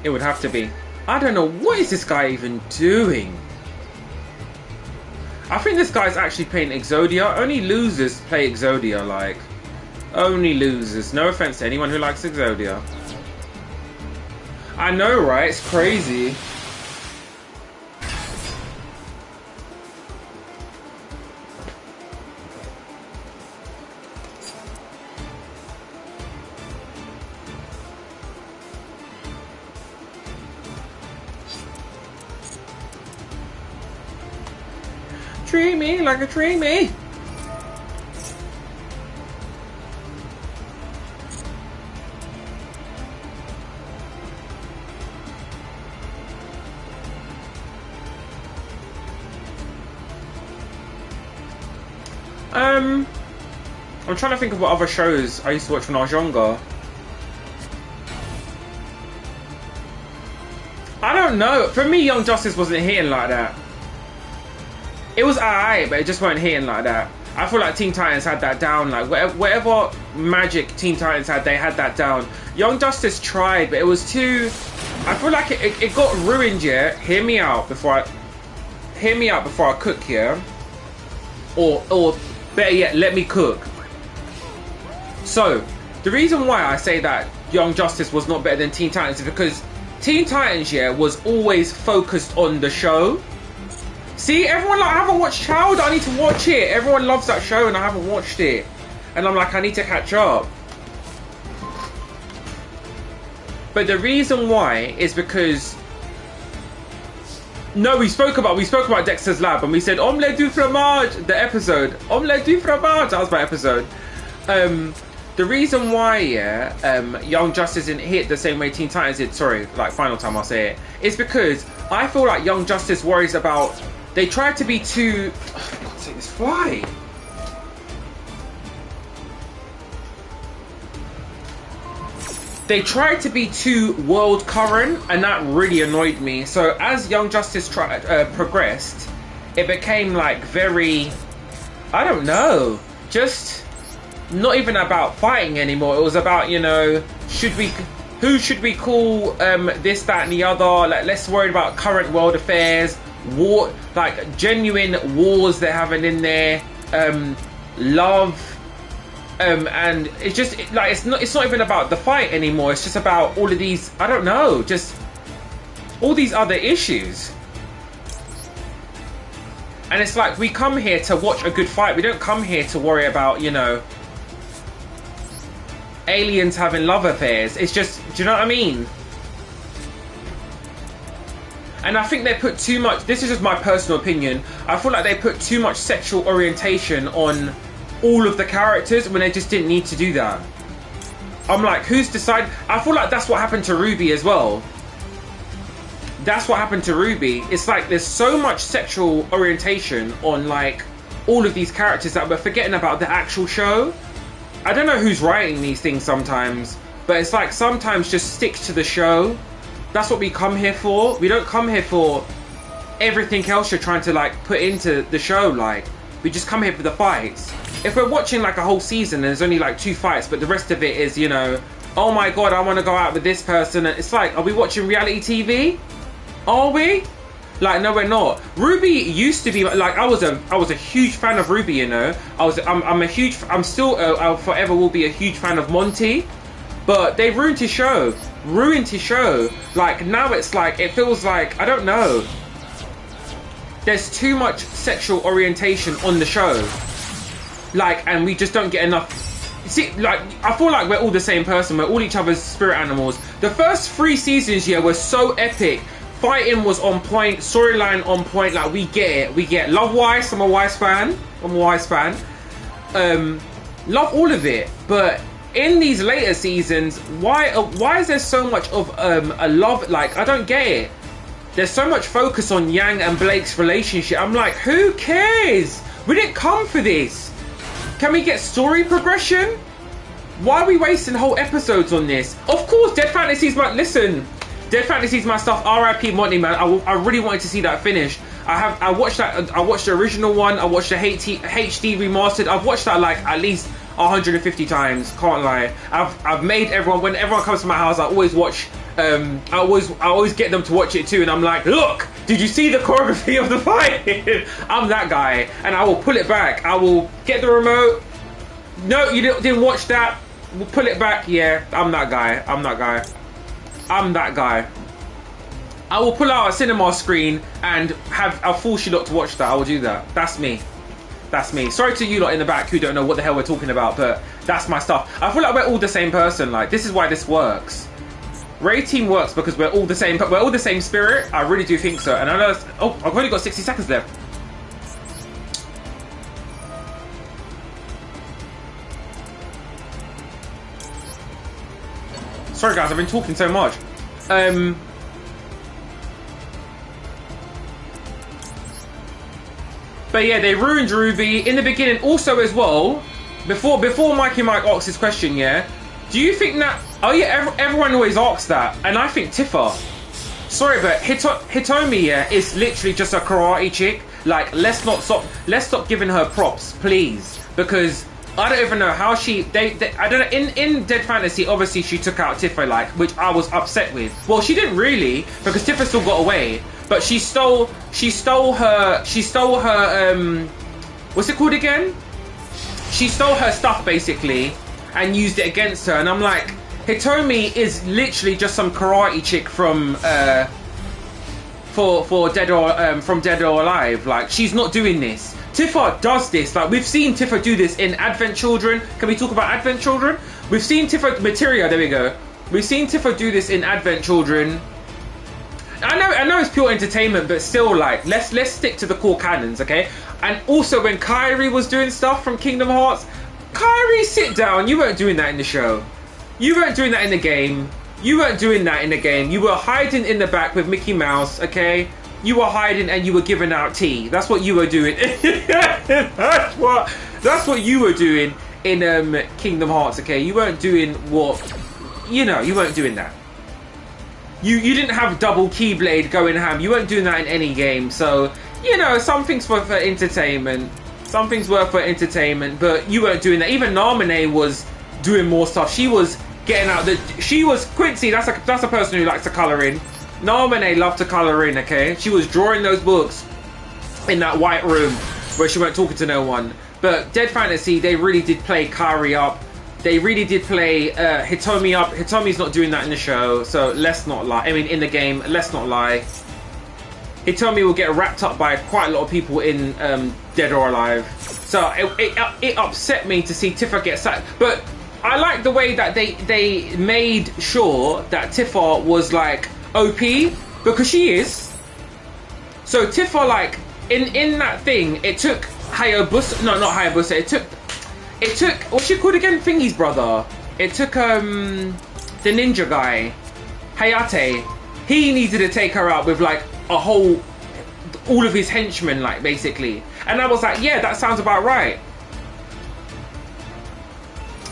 It would have to be. I don't know, what is this guy even doing? I think this guy's actually playing Exodia. Only losers play Exodia, like. Only losers. No offense to anyone who likes Exodia. I know, right? It's crazy. Treat me like a treat me. I'm trying to think of what other shows I used to watch when I was younger. I don't know. For me, Young Justice wasn't hitting like that. It was alright, but it just weren't hitting like that. I feel like Teen Titans had that down. Like whatever magic Teen Titans had, they had that down. Young Justice tried, but it was too. I feel like it got ruined. Yeah, hear me out before I cook here, or better yet, let me cook. So the reason why I say that Young Justice was not better than Teen Titans is because Teen Titans, yeah, was always focused on the show. See, everyone like, I haven't watched Child, I need to watch it. Everyone loves that show and I haven't watched it. And I'm like, I need to catch up. But the reason why is because no, we spoke about Dexter's Lab and we said omelette du fromage, the episode. Omelette du fromage, that was my episode. The reason why, yeah, Young Justice didn't hit the same way Teen Titans did, sorry, like final time I'll say it, is because I feel like Young Justice worries about, they tried to be too, oh, God's sake, this fly. They tried to be too world current and that really annoyed me. So as Young Justice progressed, it became like very, I don't know, just not even about fighting anymore. It was about, you know, who should we call this, that and the other. Like, let's worry about current world affairs, war, like genuine wars they're having in there, love, and it's just like it's not even about the fight anymore. It's just about all of these, I don't know, just all these other issues. And it's like, we come here to watch a good fight. We don't come here to worry about, you know, aliens having love affairs. It's just, do you know what I mean? And I think they put too much, this is just my personal opinion, I feel like they put too much sexual orientation on all of the characters when they just didn't need to do that. I'm like, who's decided? I feel like that's what happened to Ruby as well. That's what happened to Ruby. It's like there's so much sexual orientation on like all of these characters that we're forgetting about the actual show. I don't know who's writing these things sometimes, but it's like sometimes just stick to the show. That's what we come here for. We don't come here for everything else you're trying to like put into the show. Like, we just come here for the fights. If we're watching like a whole season and there's only like 2 fights, but the rest of it is, you know, oh my god, I want to go out with this person. It's like, are we watching reality TV? Are we? Like, no, we're not. Ruby used to be like, I was a huge fan of Ruby, you know. I'm still I forever will be a huge fan of Monty, but they ruined his show. Like, now it's like, it feels like, I don't know, there's too much sexual orientation on the show, like, and we just don't get enough. See, like, I feel like we're all the same person. We're all each other's spirit animals. The first 3 seasons, yeah, were so epic. Fighting was on point, storyline on point. Like, we get it. Love Weiss, I'm a Weiss fan. Love all of it. But in these later seasons, why is there so much of a love? Like, I don't get it. There's so much focus on Yang and Blake's relationship. I'm like, who cares? We didn't come for this. Can we get story progression? Why are we wasting whole episodes on this? Of course, Dead Fantasy's my... Listen, Dead Fantasy's my stuff. R.I.P. Monty, man. I really wanted to see that finished. I watched the original one. I watched the HD remastered. I've watched that like at least 150 times. Can't lie. I've made everyone... When everyone comes to my house, I always watch I always get them to watch it too, and I'm like, look, did you see the choreography of the fight? I'm that guy, and I will pull it back. I will get the remote. No, you didn't watch that. We'll pull it back. Yeah, I'm that guy. I'm that guy. I'm that guy. I will pull out a cinema screen and I'll force you lot to watch that. I will do that. That's me. That's me. Sorry to you lot in the back who don't know what the hell we're talking about, but that's my stuff. I feel like we're all the same person. Like, this is why this works. Ray Team works because we're all the same. We're all the same spirit. I really do think so. And I know. Oh, I've only got 60 seconds left. Sorry guys, I've been talking so much. But yeah, they ruined Ruby in the beginning. Also, as well, before Mikey Mike asks his question, yeah, do you think that? Oh yeah, everyone always asks that, and I think Tifa. Sorry, but Hitomi, yeah, is literally just a karate chick. Like, let's stop giving her props, please, because I don't even know how she. I don't know. In Dead Fantasy, obviously she took out Tifa, like, which I was upset with. Well, she didn't really, because Tifa still got away. But she stole her what's it called again? She stole her stuff basically and used it against her, and I'm like, Hitomi is literally just some karate chick from from Dead or Alive. Like, she's not doing this. Tifa does this. Like, we've seen Tifa do this in Advent Children. Can we talk about Advent Children? We've seen Tifa Materia, there we go. We've seen Tifa do this in Advent Children. I know it's pure entertainment, but still, like, let's stick to the core canons, okay? And also, when Kairi was doing stuff from Kingdom Hearts, Kairi, sit down. You weren't doing that in the show. You weren't doing that in the game. You weren't doing that in the game. You were hiding in the back with Mickey Mouse, okay? You were hiding and you were giving out tea. That's what you were doing. That's what you were doing in Kingdom Hearts, okay? You weren't doing what, you know, you weren't doing that. You didn't have double Keyblade going ham. You weren't doing that in any game. So, you know, some things were for entertainment. Some things were for entertainment, but you weren't doing that. Even Namine was doing more stuff. She was getting out Quincy, that's a person who likes to colour in. Namine loved to colour in, okay? She was drawing those books in that white room where she weren't talking to no one. But Dead Fantasy, they really did play Kairi up. They really did play Hitomi up. Hitomi's not doing that in the show, so let's not lie. I mean, in the game, let's not lie. Hitomi will get wrapped up by quite a lot of people in Dead or Alive. So it upset me to see Tifa get sacked. But I like the way that they made sure that Tifa was like OP, because she is. So Tifa, like, in that thing, it took Hayabusa. No, not Hayabusa. It took what's she called again? Thingy's brother. It took the ninja guy, Hayate. He needed to take her out with like all of his henchmen, like, basically. And I was like, yeah, that sounds about right.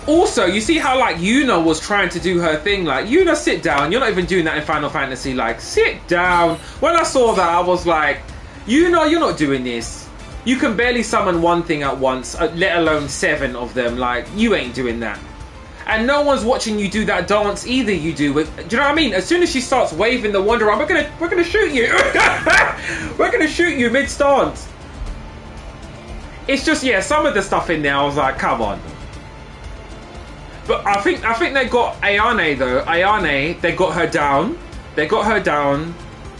Also, you see how, like, Yuna was trying to do her thing. Like, Yuna, sit down. You're not even doing that in Final Fantasy. Like, sit down. When I saw that, I was like, Yuna, you're not doing this. You can barely summon one thing at once, let alone 7 of them. Like, you ain't doing that. And no one's watching you do that dance either. You do with. Do you know what I mean? As soon as she starts waving the wand around, we're gonna shoot you. We're gonna shoot you mid stance. It's just, yeah, some of the stuff in there, I was like, come on. But I think they got Ayane though. Ayane, they got her down. They got her down.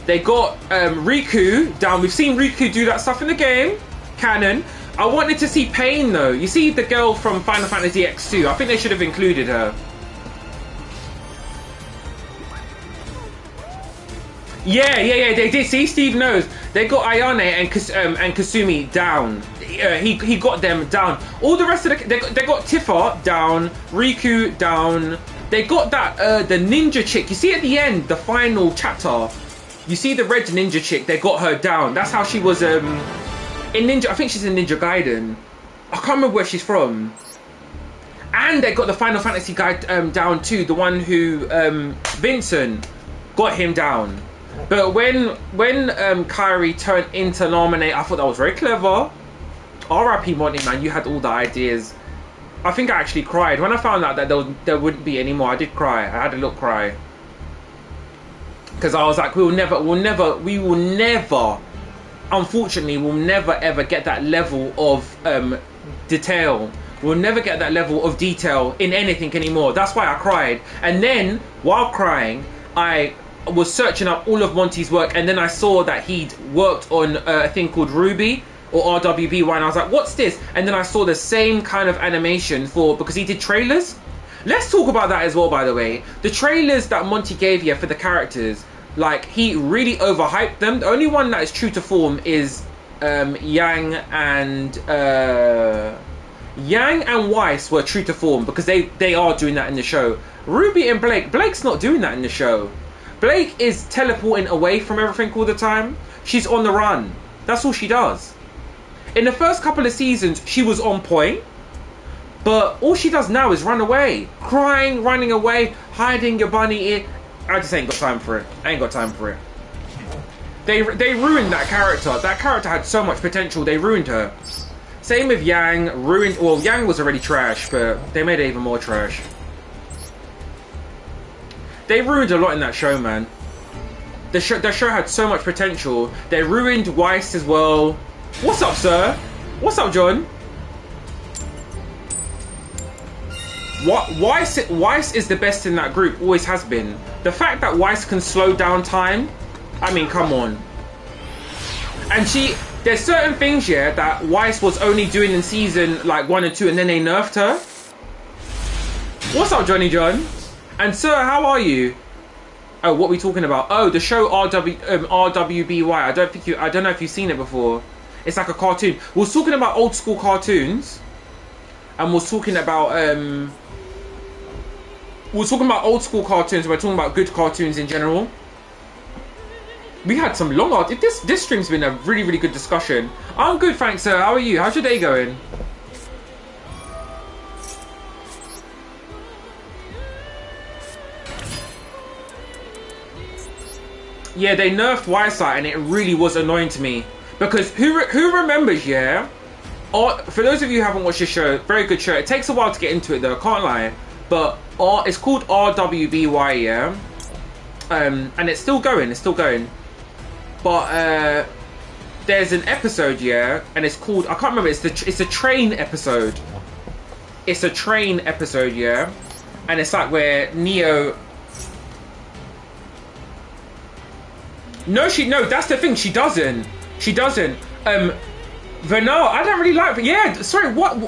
They got Riku down. We've seen Riku do that stuff in the game. Canon. I wanted to see Pain though. You see the girl from Final Fantasy X2. I think they should have included her. Yeah, they did. See, Steve knows. They got Ayane and Kasumi down. He got them down. All the rest of they got Tifa down, Riku down. They got that the ninja chick. You see at the end, the final chapter. You see the red ninja chick. They got her down. That's how she was in Ninja. I think she's in Ninja Gaiden. I can't remember where she's from. And they got the Final Fantasy guy down too. The one who Vincent got him down. But when Kairi turned into Namine, I thought that was very clever. R.I.P. Monty, man, you had all the ideas. I think I actually cried when I found out that there wouldn't be any more. I did cry. I had a little cry. because I was like, we will never, unfortunately, we'll never ever get that level of detail. We'll never get that level of detail in anything anymore. That's why I cried. And then, while crying, I was searching up all of Monty's work, and then I saw that he'd worked on a thing called Ruby, or RWBY, and I was like, what's this? And then I saw the same kind of animation because he did trailers. Let's talk about that as well, by the way. The trailers that Monty gave you for the characters, like, he really overhyped them. The only one that is true to form is Yang and Weiss were true to form, because they are doing that in the show. Ruby and Blake's not doing that in the show. Blake is teleporting away from everything all the time. She's on the run. That's all she does. In the first couple of seasons, she was on point. But all she does now is run away. Crying, running away, hiding your bunny ear. I just ain't got time for it. I ain't got time for it. They ruined that character. That character had so much potential. They ruined her. Same with Yang. Well, Yang was already trash, but they made it even more trash. They ruined a lot in that show, man. The show had so much potential. They ruined Weiss as well. What's up, sir? What's up, John? Weiss is the best in that group, always has been. The fact that Weiss can slow down time, I mean, come on. And there's certain things, yeah, that Weiss was only doing in season like 1 and 2, and then they nerfed her. What's up, Johnny John? And sir, how are you? Oh, what are we talking about? Oh, the show RWBY. I don't know if you've seen it before. It's like a cartoon. We was talking about old school cartoons, and we was talking about old school cartoons. We're talking about good cartoons in general. We had some long art. This stream's been a really, really good discussion. I'm good, thanks, sir. How are you? How's your day going? Yeah, they nerfed Weissight, and it really was annoying to me. Because who remembers, yeah? For those of you who haven't watched the show, very good show. It takes a while to get into it, though, I can't lie. But it's called RWBY, yeah? And it's still going, But there's an episode, yeah? And it's called, I can't remember, it's a train episode. It's a train episode, yeah? And it's like where Neo... No, that's the thing, she doesn't. Vernal, I don't really like, yeah, sorry, why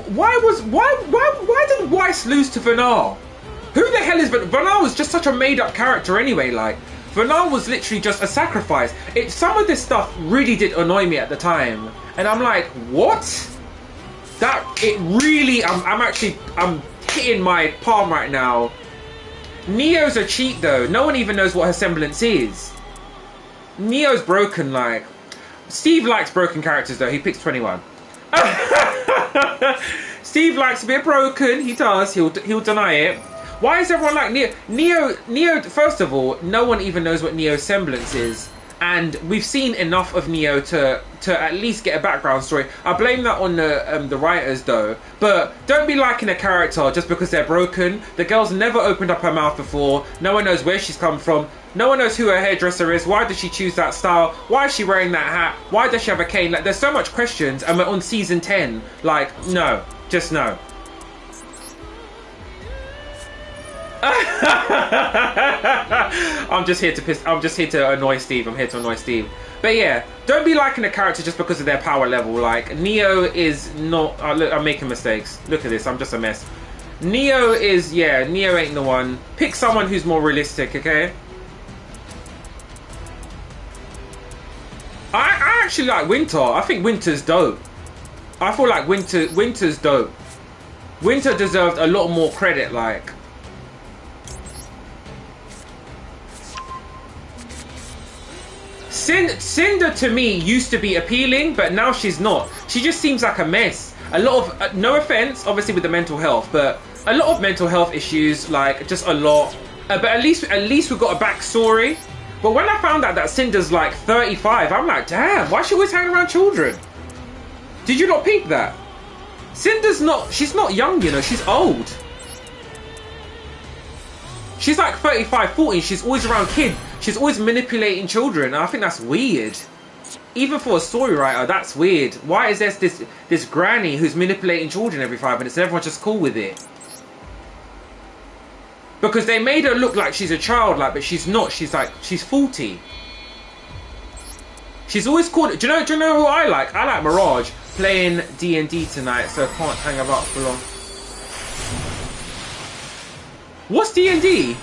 did Weiss lose to Vernal? Who the hell is Vernal? Was just such a made-up character anyway, like, Vernal was literally just a sacrifice. Some of this stuff really did annoy me at the time, and I'm like, what? I'm hitting my palm right now. Neo's a cheat though, no one even knows what her semblance is. Neo's broken, like. Steve likes broken characters though, he picks 21. Steve likes a bit broken, he does, he'll deny it. Why is everyone like Neo? Neo, first of all, no one even knows what Neo's semblance is. And we've seen enough of Neo to at least get a background story. I blame that on the writers though. But don't be liking a character just because they're broken. The girl's never opened up her mouth before. No one knows where she's come from. No one knows who her hairdresser is. Why did she choose that style? Why is she wearing that hat? Why does she have a cane? Like, there's so much questions, and we're on season 10. Like, no, just no. I'm just here to annoy Steve. I'm here to annoy Steve. But yeah, don't be liking a character just because of their power level. Like, Neo is not. Look, I'm making mistakes. Look at this. I'm just a mess. Neo ain't the one. Pick someone who's more realistic, okay? I actually like Winter. I think Winter's dope. I feel like Winter's dope. Winter deserved a lot more credit, like. Cinder to me used to be appealing, but now she's not. She just seems like a mess. A lot of, no offense, obviously with the mental health, but a lot of mental health issues, like just a lot. But at least we've got a backstory. But when I found out that Cinder's like 35, I'm like, damn, why is she always hanging around children? Did you not peep that? Cinder's not, she's not young, you know, she's old. She's like 35, 40, she's always around kids. She's always manipulating children. And I think that's weird. Even for a story writer, that's weird. Why is there this granny who's manipulating children every 5 minutes and everyone's just cool with it? Because they made her look like she's a child, like, but she's not. She's like, she's 40. She's always called. Do you know who I like? I like Mirage playing D&D tonight, so I can't hang about for long. What's D&D?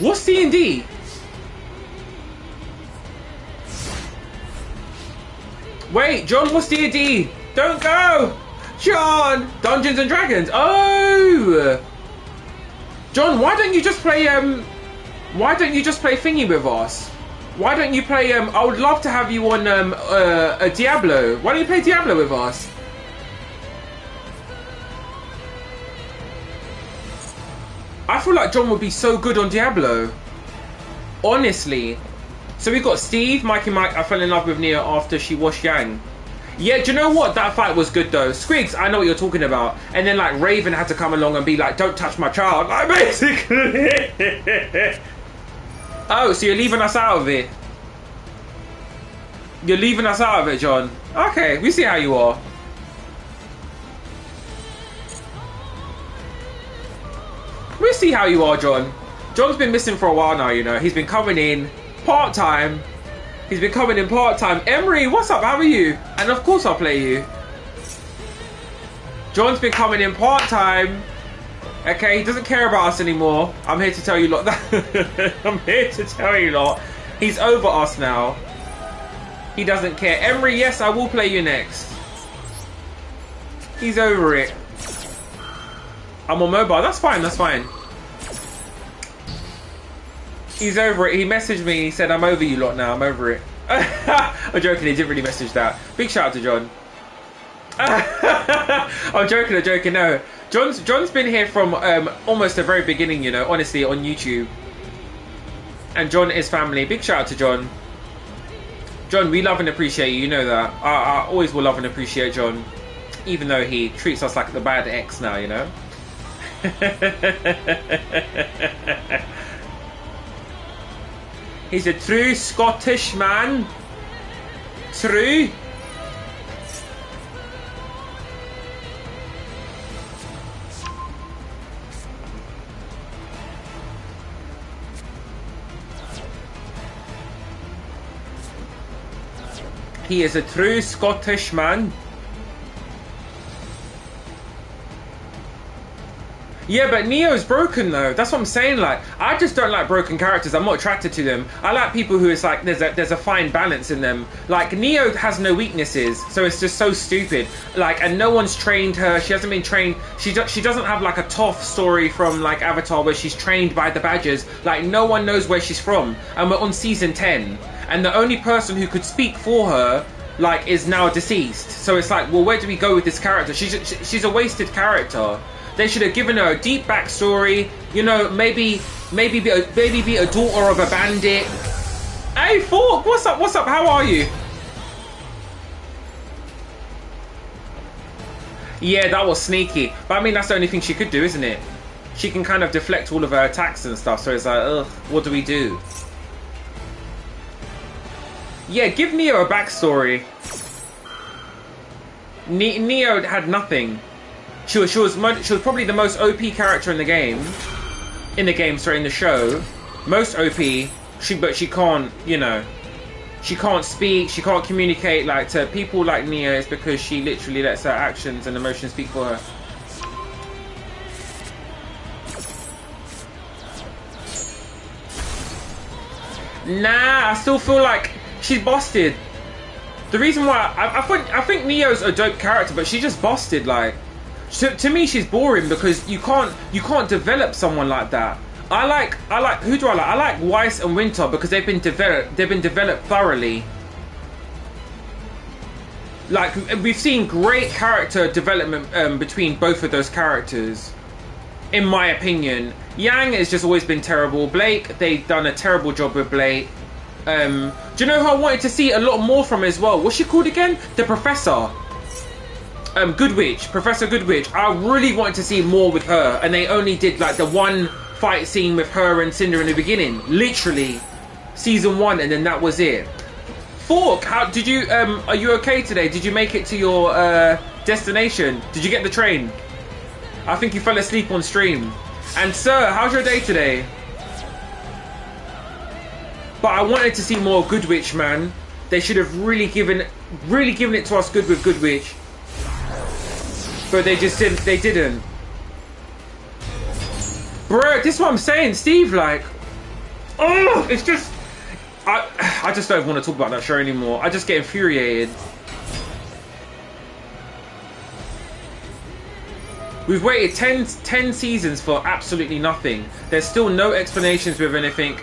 What's D&D? Wait, John, what's D&D? Don't go! John! Dungeons and Dragons. Oh! John, why don't you just play thingy with us? Why don't you play I would love to have you on a Diablo. Why don't you play Diablo with us? I feel like John would be so good on Diablo. Honestly. So we got Steve, Mikey Mike. I fell in love with Nia after she washed Yang. Yeah, do you know what? That fight was good though. Squigs, I know what you're talking about. And then like Raven had to come along and be like, don't touch my child. Like basically. Oh, so you're leaving us out of it. You're leaving us out of it, John. Okay, we see how you are. We see how you are, John. John's been missing for a while now, you know. He's been coming in part-time. He's been coming in part-time. Emery, what's up? How are you? And of course I'll play you. John's been coming in part-time. Okay, he doesn't care about us anymore. I'm here to tell you lot that. I'm here to tell you lot. He's over us now. He doesn't care. Emery, yes, I will play you next. He's over it. I'm on mobile. That's fine. That's fine. He's over it. He messaged me. He said, I'm over you lot now. I'm over it. I'm joking. He didn't really message that. Big shout out to John. I'm joking. I'm joking. No. John's been here from almost the very beginning, you know, honestly, on YouTube. And John is family. Big shout out to John. John, we love and appreciate you. You know that. I always will love and appreciate John. Even though he treats us like the bad ex now, you know. He's a true Scottish man. True. He is a true Scottish man. Yeah, but Neo's broken though. That's what I'm saying. Like, I just don't like broken characters. I'm not attracted to them. I like people who it's like there's a fine balance in them. Like Neo has no weaknesses, so it's just so stupid. Like, and no one's trained her. She hasn't been trained. She doesn't have like a Toph story from like Avatar where she's trained by the Badgers. Like, no one knows where she's from, and we're on season 10, and the only person who could speak for her like is now deceased. So it's like, well, where do we go with this character? She's a wasted character. They should have given her a deep backstory. You know, maybe be a daughter of a bandit. Hey, Fork, what's up? What's up? How are you? Yeah, that was sneaky. But I mean, that's the only thing she could do, isn't it? She can kind of deflect all of her attacks and stuff. So it's like, ugh, what do we do? Yeah, give Neo a backstory. Neo had nothing. She was probably the most OP character in the game. In the show. Most OP. But she can't, you know. She can't speak, she can't communicate like to people like Neo. It's because she literally lets her actions and emotions speak for her. Nah, I still feel like she's busted. The reason why I think Neo's a dope character, but she's just busted. Like, to me, she's boring because you can't develop someone like that. I like who do I like? I like Weiss and Winter because they've been developed thoroughly. Like, we've seen great character development between both of those characters, in my opinion. Yang has just always been terrible. Blake, they've done a terrible job with Blake. Do you know who I wanted to see a lot more from as well? What's she called again? The Professor. Good Witch, Professor Good Witch. I really wanted to see more with her, and they only did like the one fight scene with her and Cinder in the beginning, literally season 1, and then that was it. Fork, how did you? Are you okay today? Did you make it to your destination? Did you get the train? I think you fell asleep on stream. And sir, how's your day today? But I wanted to see more Good Witch, man. They should have really given it to us good with Good Witch. But they just didn't. They didn't. Bro, this is what I'm saying, Steve. Like, oh, it's just. I just don't want to talk about that show anymore. I just get infuriated. We've waited 10 seasons for absolutely nothing. There's still no explanations with anything.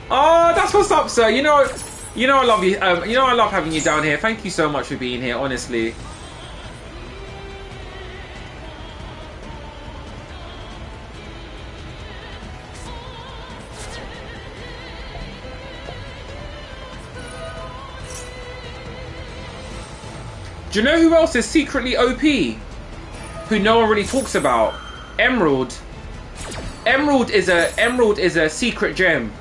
Oh, that's what's up, sir. You know I love you. You know I love having you down here. Thank you so much for being here, honestly. Do you know who else is secretly OP? Who no one really talks about? Emerald. Emerald is a secret gem.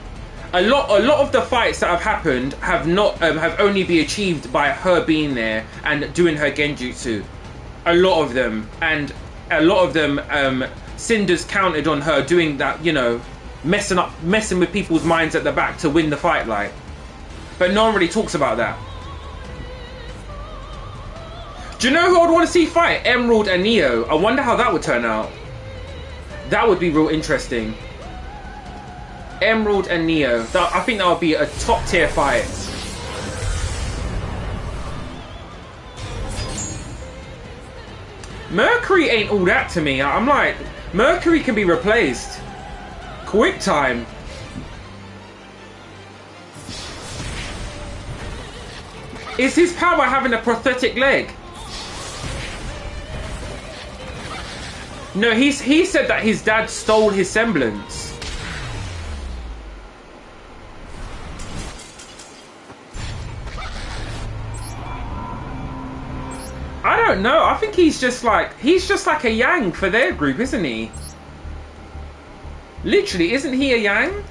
A lot of the fights that have happened have only been achieved by her being there and doing her genjutsu. A lot of them, and a lot of them, Cinder's counted on her doing that, you know, messing with people's minds at the back to win the fight, like. But no one really talks about that. Do you know who I'd want to see fight? Emerald and Neo. I wonder how that would turn out. That would be real interesting. Emerald and Neo. I think that would be a top tier fight. Mercury ain't all that to me. I'm like, Mercury can be replaced. Quick time. Is his power having a prosthetic leg? No, he said that his dad stole his semblance. I don't know. I think he's just like a Yang for their group, isn't he? Literally, isn't he a Yang?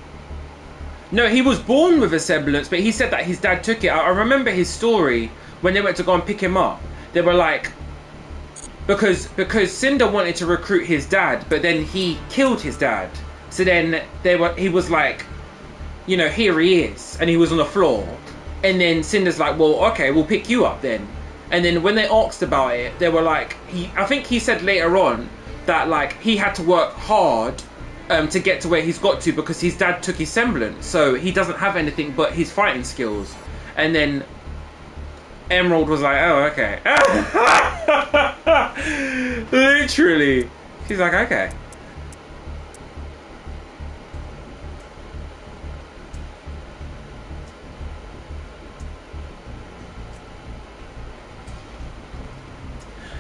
No, he was born with a semblance, but he said that his dad took it. I remember his story when they went to go and pick him up. They were like, because Cinder wanted to recruit his dad, but then he killed his dad. So then he was like, you know, here he is, and he was on the floor. And then Cinder's like, well, okay, we'll pick you up then. And then when they asked about it, they were like, I think he said later on that like he had to work hard to get to where he's got to because his dad took his semblance, so he doesn't have anything but his fighting skills. And then Emerald was like, oh, okay. Literally. She's like, okay.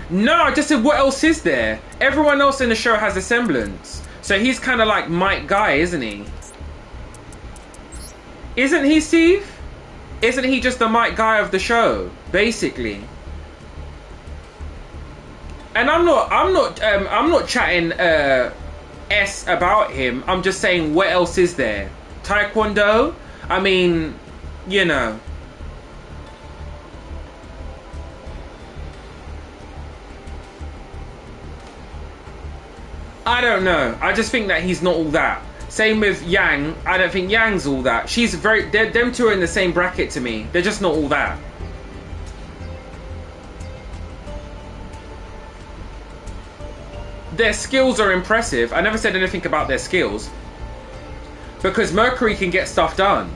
No, I just said, what else is there? Everyone else in the show has a semblance. So he's kind of like Mike Guy, isn't he? Isn't he, Steve? Isn't he just the Mike Guy of the show, basically? And I'm not chatting S about him. I'm just saying, what else is there? Taekwondo? I mean, you know. I don't know. I just think that he's not all that. Same with Yang. I don't think Yang's all that. Them two are in the same bracket to me. They're just not all that. Their skills are impressive. I never said anything about their skills. Because Mercury can get stuff done.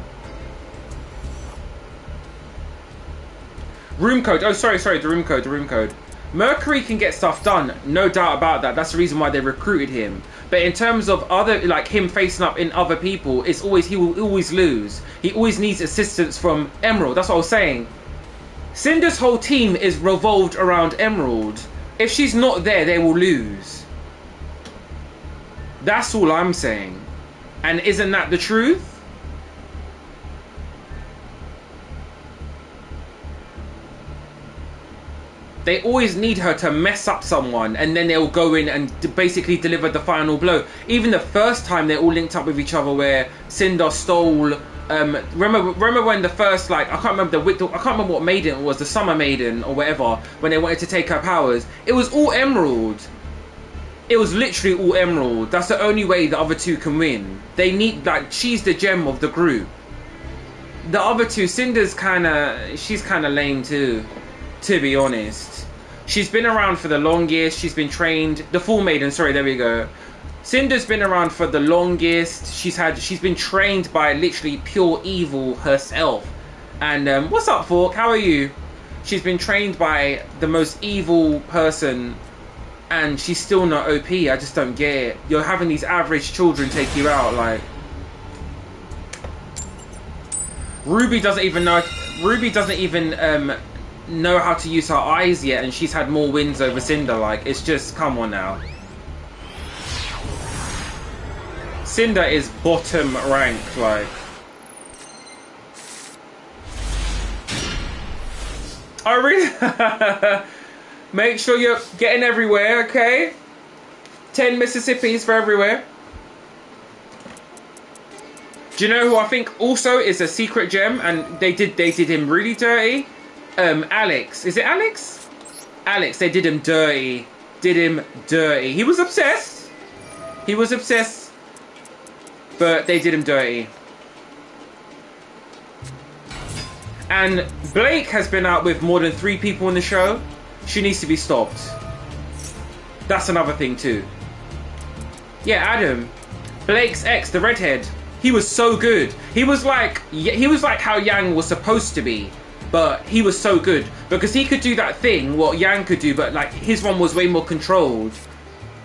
Room code. Oh, sorry, the room code. Mercury can get stuff done, no doubt about that. That's the reason why they recruited him. But in terms of other, like him facing up in other people, he will always lose. He always needs assistance from Emerald. That's what I was saying. Cinder's whole team is revolved around Emerald. If she's not there, they will lose. That's all I'm saying. And isn't that the truth? They always need her to mess up someone, and then they'll go in and basically deliver the final blow. Even the first time they all linked up with each other, where Cinder stole. Remember when the first, like, I can't remember what maiden it was, the Summer Maiden or whatever, when they wanted to take her powers. It was all emerald. It was literally all emerald. That's the only way the other two can win. They need, like, she's the gem of the group. The other two, Cinder's she's kind of lame too, to be honest. She's been around for the longest. She's been trained. The Full Maiden, sorry, there we go. Cinder's been around for the longest. She's been trained by literally pure evil herself. And what's up, Fork? How are you? She's been trained by the most evil person, and she's still not OP. I just don't get it. You're having these average children take you out, like. Ruby doesn't even know how to use her eyes yet, and she's had more wins over Cinder. Like, it's just, come on now. Cinder is bottom rank, like. I really make sure you're getting everywhere, okay? 10 Mississippis for everywhere. Do you know who I think also is a secret gem, and they did him really dirty? Alex. Is it Alex? Alex, they did him dirty. Did him dirty. He was obsessed. He was obsessed. But they did him dirty. And Blake has been out with more than 3 people in the show. She needs to be stopped. That's another thing too. Yeah, Adam. Blake's ex, the redhead. He was so good. He was like how Yang was supposed to be. But he was so good. Because he could do that thing, what Yang could do, but like his one was way more controlled.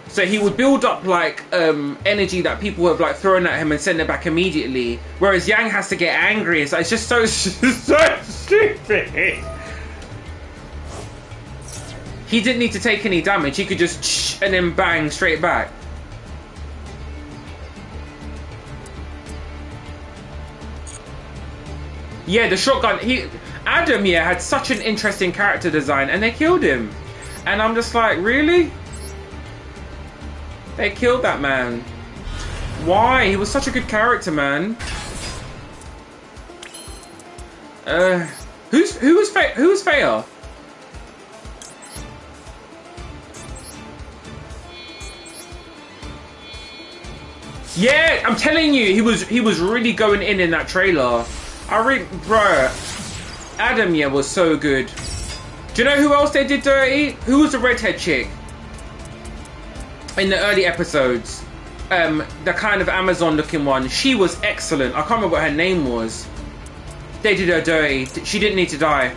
So he would build up like energy that people have like thrown at him and send it back immediately. Whereas Yang has to get angry. It's just so stupid. He didn't need to take any damage. He could just and then bang straight back. Yeah, the shotgun. Adam, yeah, had such an interesting character design, and they killed him. And I'm just like, really? They killed that man. Why? He was such a good character, man. Who was Faya? Yeah, I'm telling you, he was really going in that trailer. Bruh, Adam, yeah, was so good. Do you know who else they did dirty? Who was the redhead chick? In the early episodes. The kind of Amazon-looking one. She was excellent. I can't remember what her name was. They did her dirty. She didn't need to die.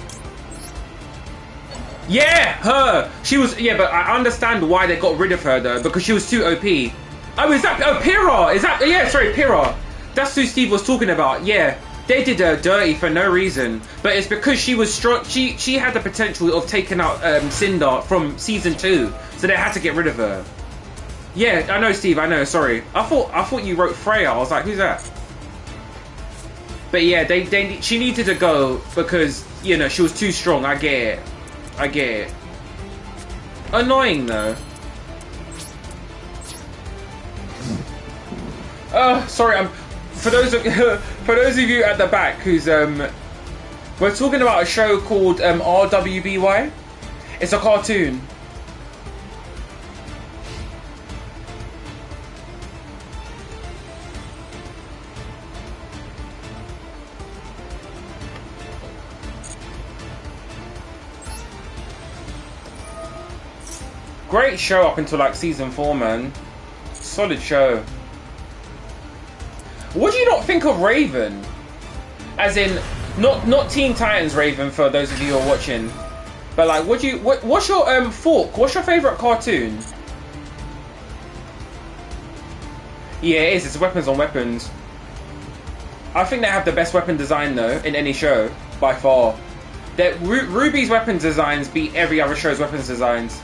Yeah, her! She was... Yeah, but I understand why they got rid of her, though. Because she was too OP. Oh, is that... Oh, Pyrrha! Is that... Yeah, sorry, Pyrrha. That's who Steve was talking about. Yeah. They did her dirty for no reason, but it's because she was strong. She had the potential of taking out Cinder from season 2, so they had to get rid of her. Yeah, I know, Steve. I know. Sorry, I thought you wrote Freya. I was like, who's that? But yeah, she needed to go because you know she was too strong. I get it. I get it. Annoying though. Oh, sorry. For those of you at the back who's we're talking about a show called RWBY. It's a cartoon. Great show up until like season 4, man. Solid show. What do you not think of Raven? As in, not Teen Titans Raven for those of you who are watching, but like, what's your Fork? What's your favourite cartoon? Yeah, it is. It's weapons on weapons. I think they have the best weapon design though in any show by far. Ruby's weapon designs beat every other show's weapons designs.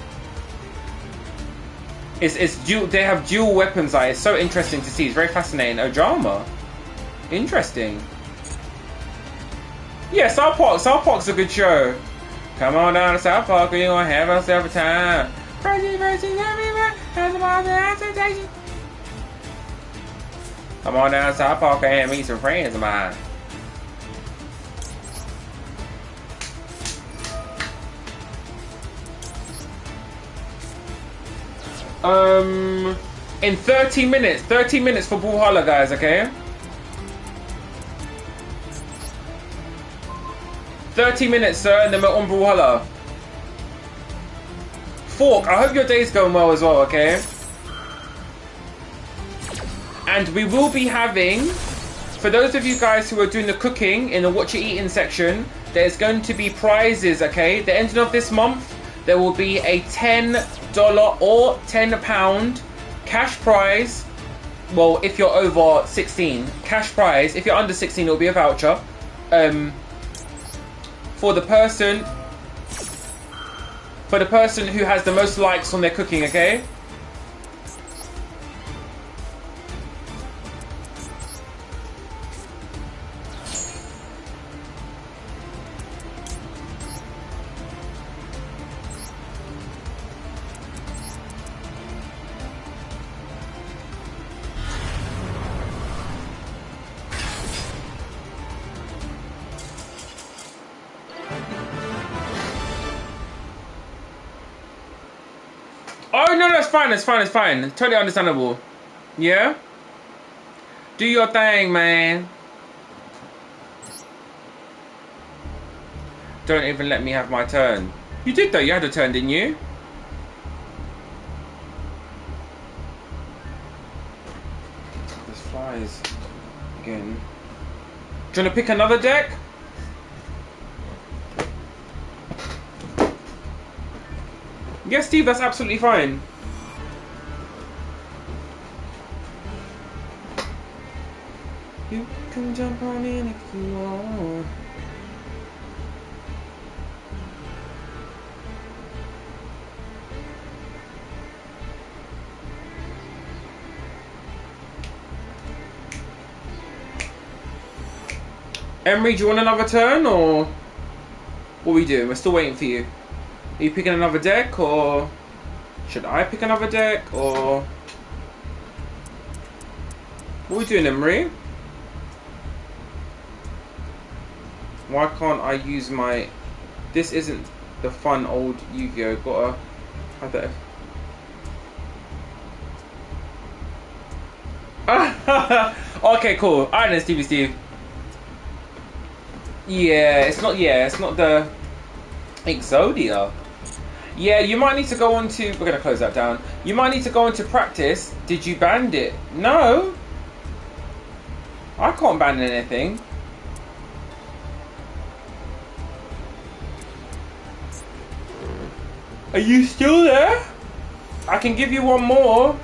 It's dual. They have dual weapons. It's so interesting to see. It's very fascinating. Oh, drama. Interesting. Yeah, South Park's a good show. Come on down to South Park, we gonna have ourselves a time. Crazy, crazy, everywhere. Has about the hesitation. Come on down to South Park and meet some friends of mine. In 30 minutes for Brawlhalla, guys, okay? 30 minutes, sir, and then we're on Brawlhalla. Fork, I hope your day's going well as well, okay? And we will be having, for those of you guys who are doing the cooking in the What You Eating section, there's going to be prizes, okay? The ending of this month, there will be a $10 or £10 cash prize. Well, if you're over 16, cash prize. If you're under 16, it'll be a voucher. For the person who has the most likes on their cooking, okay? Oh, no, that's fine, it's fine. Totally understandable. Yeah? Do your thing, man. Don't even let me have my turn. You did, though. You had a turn, didn't you? There's flies. Again. Do you want to pick another deck? Yes, Steve, that's absolutely fine. You can jump on in if you want. Emery, do you want another turn, or what are we doing? We're still waiting for you. Are you picking another deck, or should I pick another deck, or what are we doing, Emery? Why can't I use my... This isn't the fun old Yu-Gi-Oh! Gotta have that. Okay, cool. Alright then, Stevie Steve. Yeah, it's not the Exodia. Yeah, you might need to go on to... We're going to close that down. You might need to go into practice. Did you ban it? No. I can't ban anything. Are you still there? I can give you one more.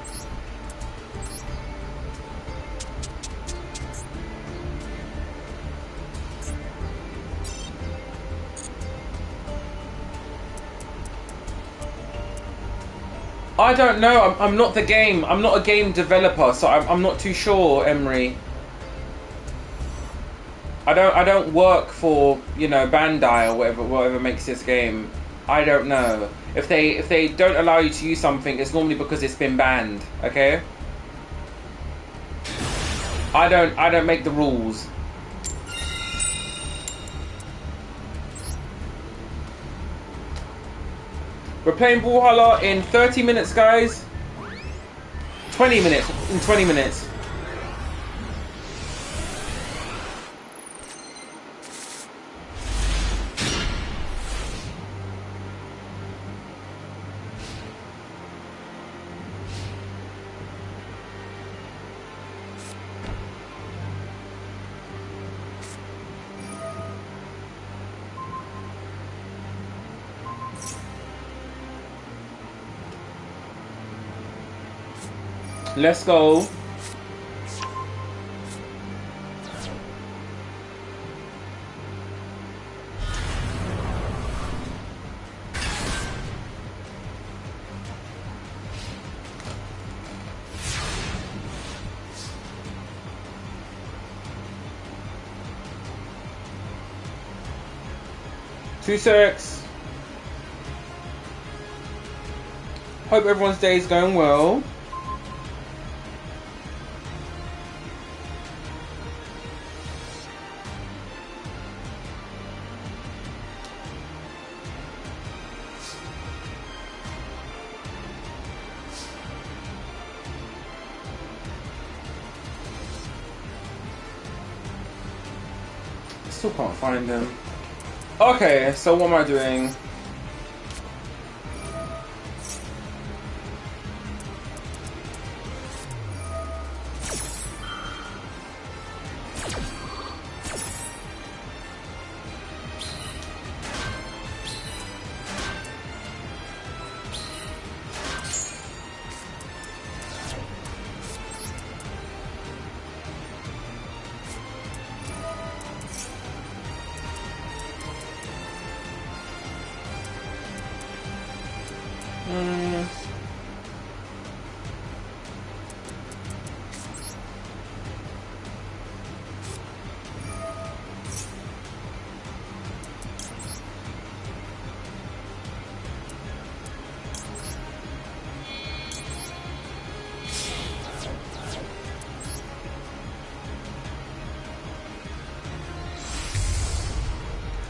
I don't know. I'm not the game. I'm not a game developer, so I'm not too sure, Emery. I don't work for, you know, Bandai or whatever makes this game. I don't know. If they don't allow you to use something, it's normally because it's been banned. Okay. I don't make the rules. We're playing Brawlhalla in 30 minutes, guys. 20 minutes. In 20 minutes. Let's go. Two six. Hope everyone's day is going well. Still can't find them. Okay, so what am I doing?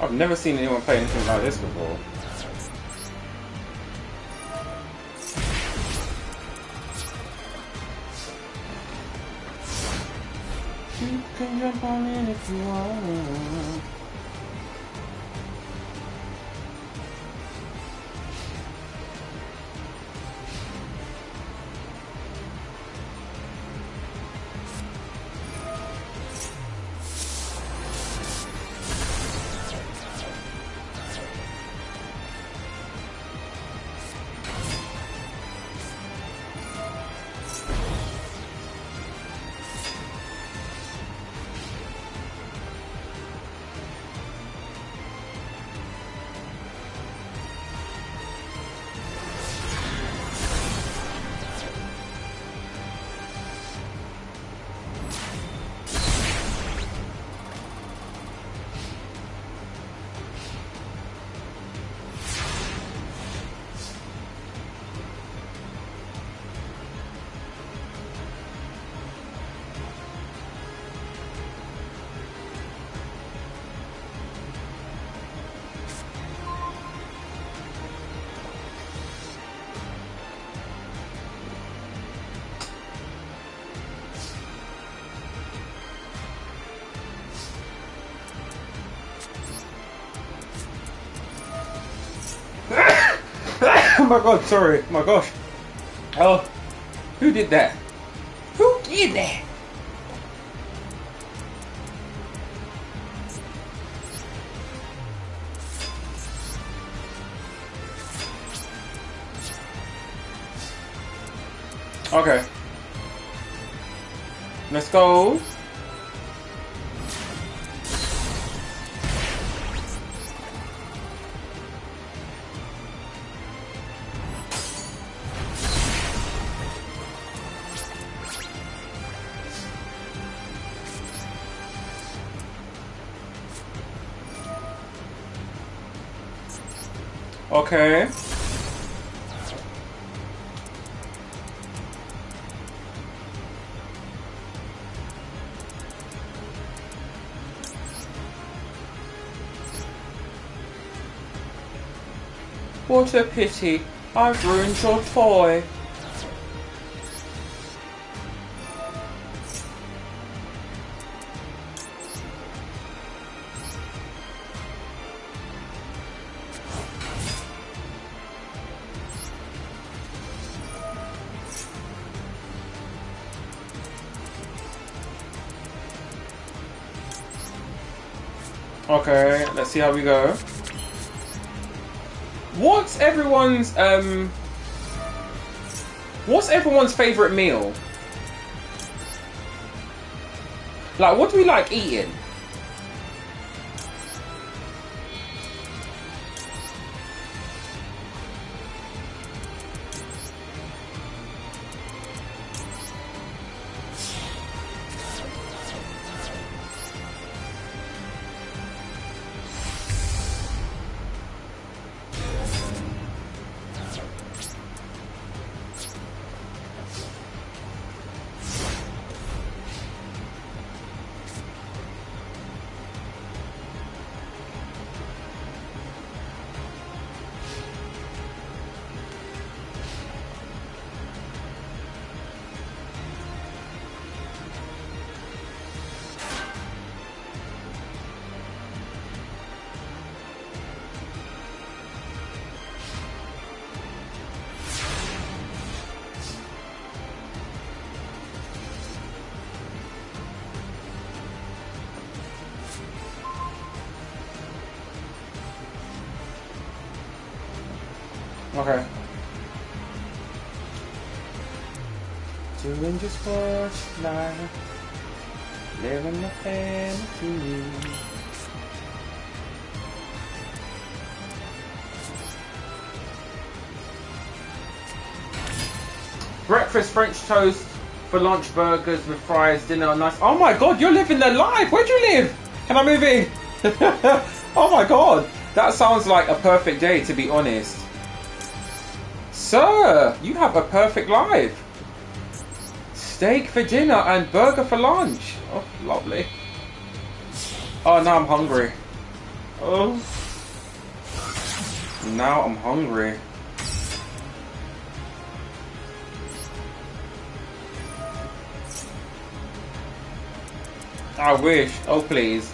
I've never seen anyone play anything like this before. You can jump on in if you want. Oh my god, sorry. Oh my gosh. Oh, who did that? Who did that? Okay. Let's go. Okay. What a pity. I've ruined your toy. Okay, let's see how we go. What's everyone's favorite meal? Like, what do we like eating? Okay. Doing just what you like, living the fantasy. Breakfast French toast for lunch, burgers with fries, dinner, nice. Oh my god, you're living the life! Where do you live? Can I move in? Oh my god, that sounds like a perfect day, to be honest. Sir, you have a perfect life. Steak for dinner and burger for lunch. Oh, lovely. Oh, now I'm hungry. Oh. Now I'm hungry. I wish. Oh, please.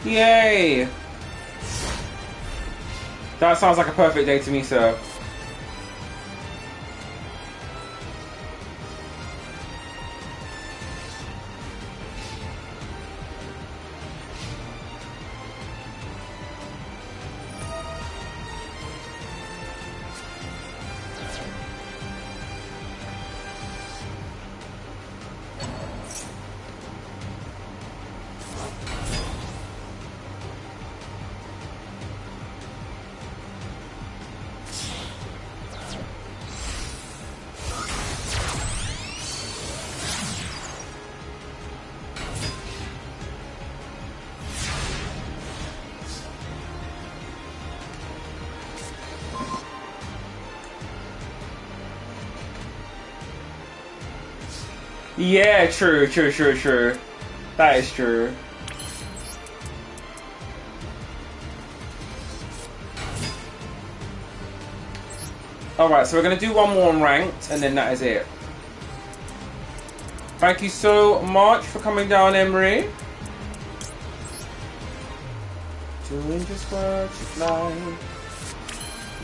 Yay! That sounds like a perfect day to me, sir. Yeah, true. That is true. Alright, so we're going to do one more on ranked, and then that is it. Thank you so much for coming down, Emery. Doing just what you like.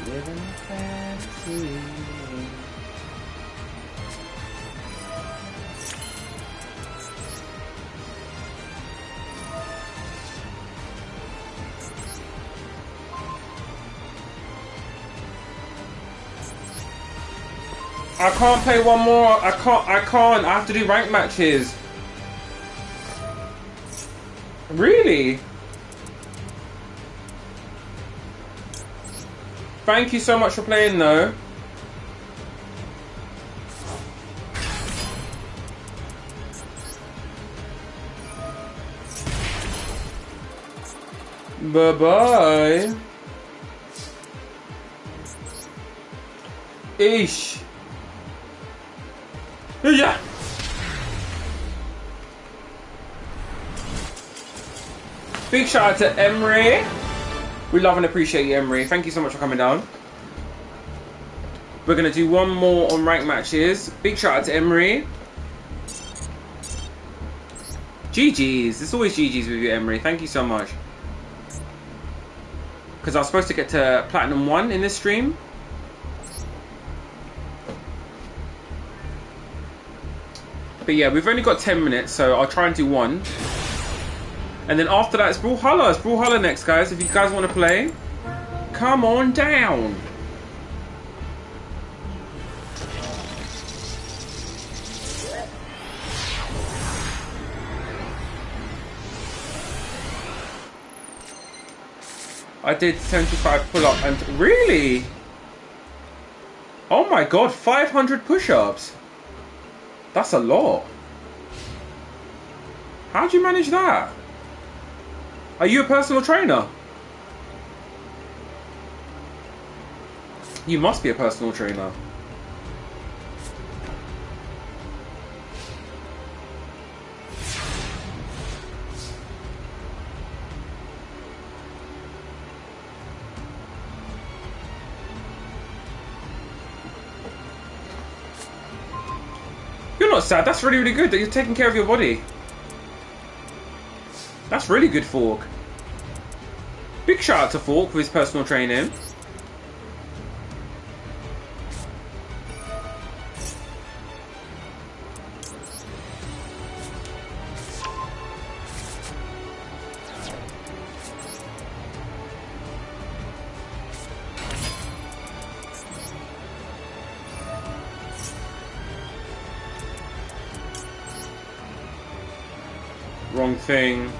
Living fantasy. I can't play one more. I can't. I have to do rank matches. Really? Thank you so much for playing, though. Bye-bye. Ish. Yeah. Big shout out to Emery. We love and appreciate you, Emery. Thank you so much for coming down. We're going to do one more on ranked matches. Big shout out to Emery. GG's. It's always GG's with you, Emery. Thank you so much. Because I was supposed to get to Platinum 1 in this stream. But yeah, we've only got 10 minutes, so I'll try and do one. And then after that, it's Brawlhalla. It's Brawlhalla next, guys. If you guys want to play, come on down. I did 75 pull-up and... Really? Oh my god, 500 push-ups. That's a lot. How'd you manage that? Are you a personal trainer? You must be a personal trainer. not sad. That's really, really good that you're taking care of your body. That's really good, Fork. Big shout out to Fork for his personal training. Wrong thing.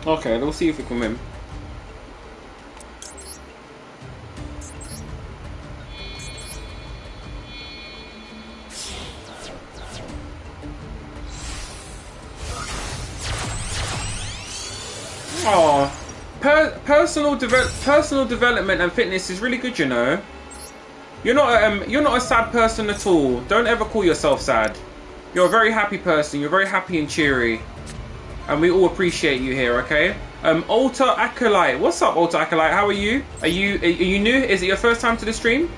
Okay, we'll see if we can win. Oh, personal development and fitness is really good, you know. You're not a sad person at all. Don't ever call yourself sad. You're a very happy person. You're very happy and cheery. And we all appreciate you here, okay? Alta Acolyte. What's up, Alta Acolyte? How are you? Are you new? Is it your first time to the stream?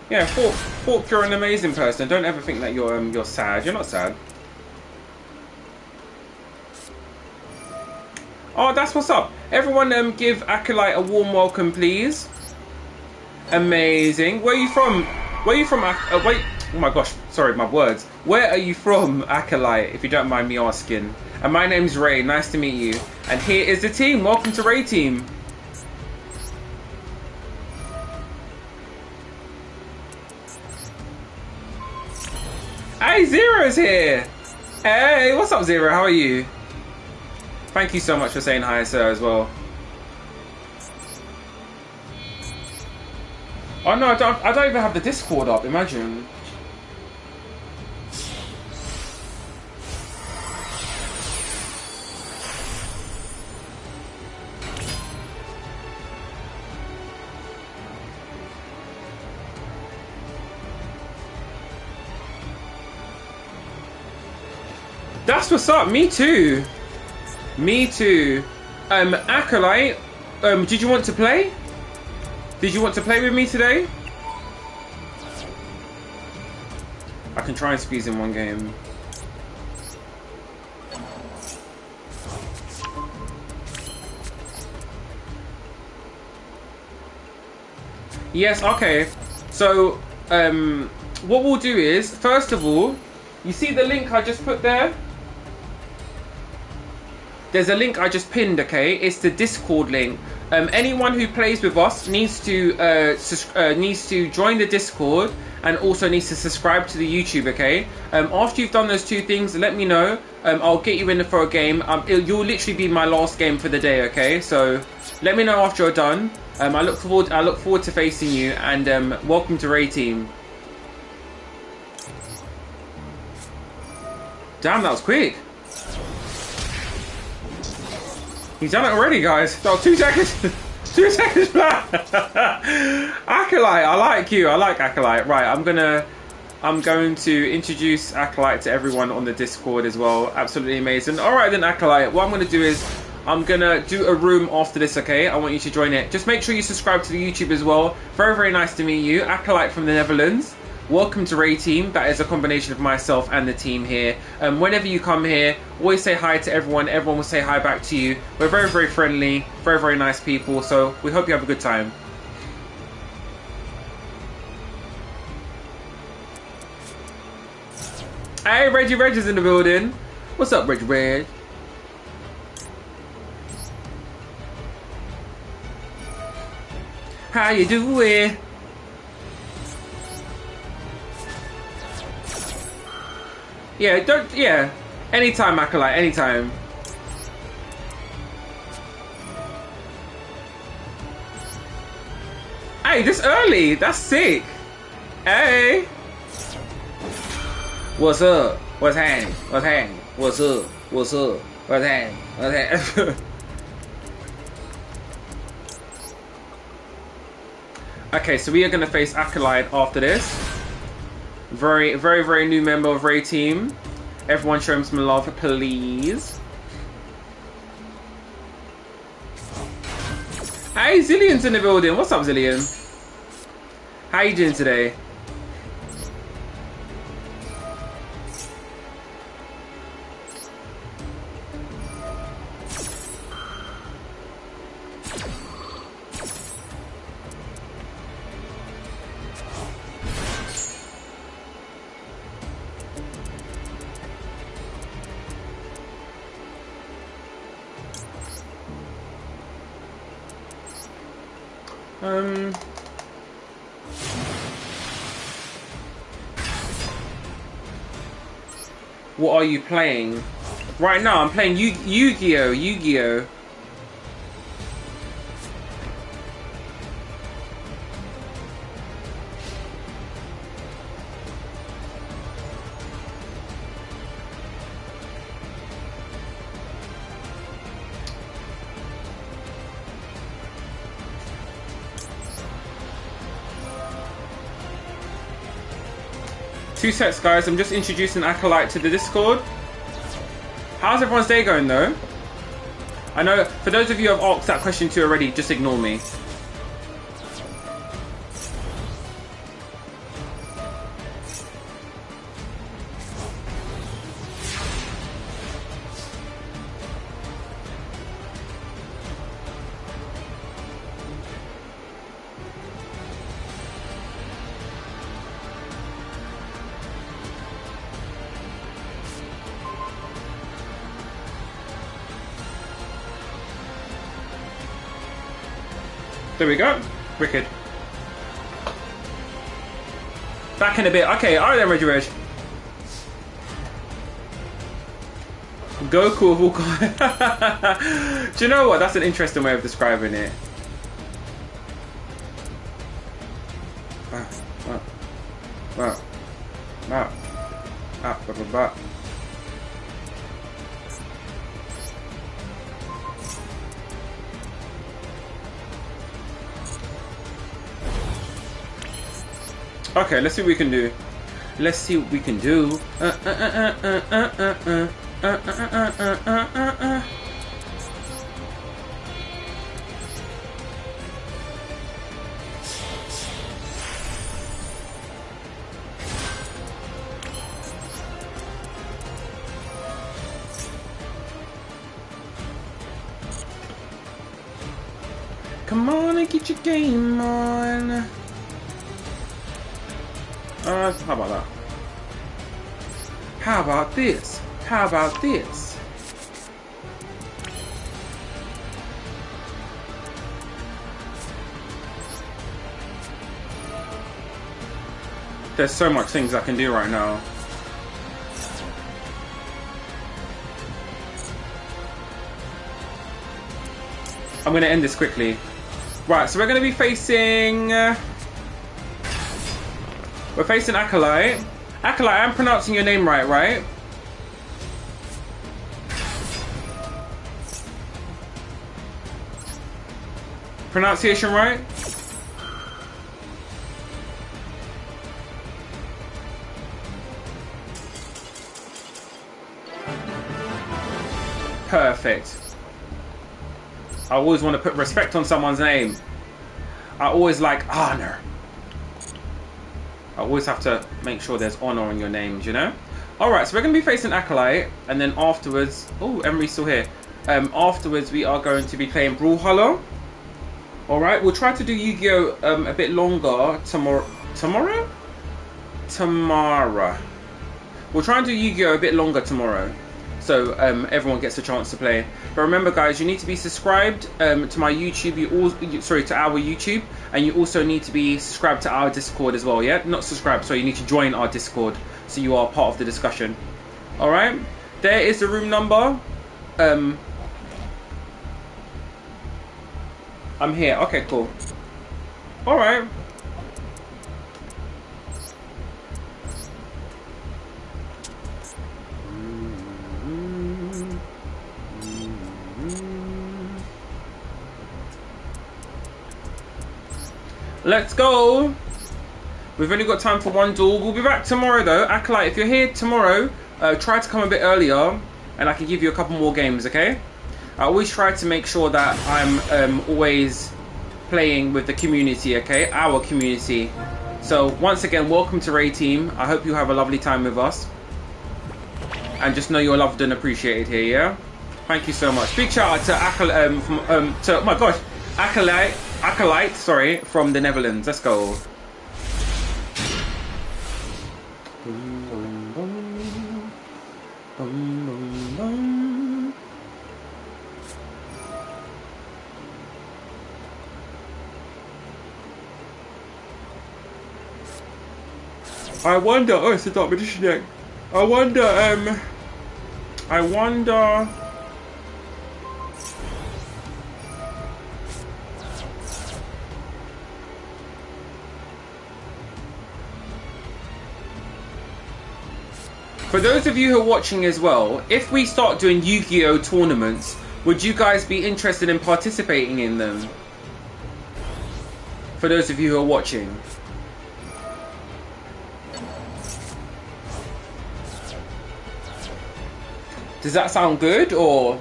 Yeah, Fork, you're an amazing person. Don't ever think that you're sad. You're not sad. Oh, that's what's up. Everyone, give Acolyte a warm welcome, please. Amazing. Where are you from? Where are you from? Wait. Oh my gosh. Sorry, my words. Where are you from, Acolyte? If you don't mind me asking. And my name's Ray. Nice to meet you. And here is the team. Welcome to Ray Team. Hey, Zero's here. Hey, what's up, Zero? How are you? Thank you so much for saying hi, sir, as well. Oh no, I don't even have the Discord up. Imagine. That's what's up. Me too. Me too. Acolyte, did you want to play? Did you want to play with me today? I can try and squeeze in one game. Yes, okay. So, what we'll do is, first of all, you see the link I just put there? There's a link I just pinned, okay? It's the Discord link. Anyone who plays with us needs to join the Discord and also needs to subscribe to the YouTube, okay? After you've done those two things, let me know. I'll get you in for a game. You'll literally be my last game for the day, okay? So let me know after you're done. I look forward to facing you, and welcome to Ray Team. Damn, that was quick. He's done it already, guys. That was 2 seconds. 2 seconds flat. Acolyte, I like you. I like Acolyte. Right, I'm going to introduce Acolyte to everyone on the Discord as well. Absolutely amazing. All right then, Acolyte. What I'm going to do is I'm going to do a room after this, okay? I want you to join it. Just make sure you subscribe to the YouTube as well. Very, very nice to meet you. Acolyte from the Netherlands. Welcome to Ray Team. That is a combination of myself and the team here. Whenever you come here, always say hi to everyone. Everyone will say hi back to you. We're very, very friendly, very, very nice people. So we hope you have a good time. Hey, Reggie Reg is in the building. What's up, Reggie Reg? How you doing? Yeah, anytime, Acolyte, anytime. Hey, this early, that's sick. Hey. What's up? What's happening? What's happening? What's up? What's up? What's happening? What's happening? Okay, so we are going to face Acolyte after this. very new member of Ray Team. Everyone show him some love, please. Hey, Zillian's in the building. What's up, Zillian? How you doing today? What are you playing? Right now, I'm playing Yu-Gi-Oh! Two sets, guys. I'm just introducing Acolyte to the Discord. How's everyone's day going, though? I know, for those of you who have asked that question too already, just ignore me. There we go. Wicked. Back in a bit. Okay, alright then, Reggie Reg. Goku of all kinds. Do you know what? That's an interesting way of describing it. Okay, let's see what we can do. Let's see what we can do. Come on and get your game on. How about that? How about this? How about this? There's so much things I can do right now. I'm going to end this quickly. Right, so we're going to be facing... we're facing Acolyte. Acolyte, I'm pronouncing your name right, right? Pronunciation right? Perfect. I always want to put respect on someone's name. I always like honor. I always have to make sure there's honor in your names, you know? Alright, so we're going to be facing Acolyte, and then afterwards... Oh, Emery's still here. Afterwards, we are going to be playing Brawlhalla. Alright, we'll try to do Yu-Gi-Oh! A bit longer tomorrow. Tomorrow? Tomorrow. We'll try and do Yu-Gi-Oh! A bit longer tomorrow. So everyone gets a chance to play. But remember, guys, you need to be subscribed to my YouTube. To our YouTube, and you also need to be subscribed to our Discord as well. Yeah, not subscribed. So you need to join our Discord so you are part of the discussion. All right. There is the room number. I'm here. Okay, cool. All right. Let's go. We've only got time for one duel. We'll be back tomorrow though. Acolyte, if you're here tomorrow, try to come a bit earlier and I can give you a couple more games, okay? I always try to make sure that I'm always playing with the community, okay? Our community. So once again, welcome to Ray Team. I hope you have a lovely time with us. And just know you're loved and appreciated here, yeah? Thank you so much. Big shout out to oh my gosh, Acolyte, sorry, from the Netherlands. Let's go. I wonder, oh, it's a Dark Magician deck. I wonder, for those of you who are watching as well, if we start doing Yu-Gi-Oh tournaments, would you guys be interested in participating in them? For those of you who are watching. Does that sound good, or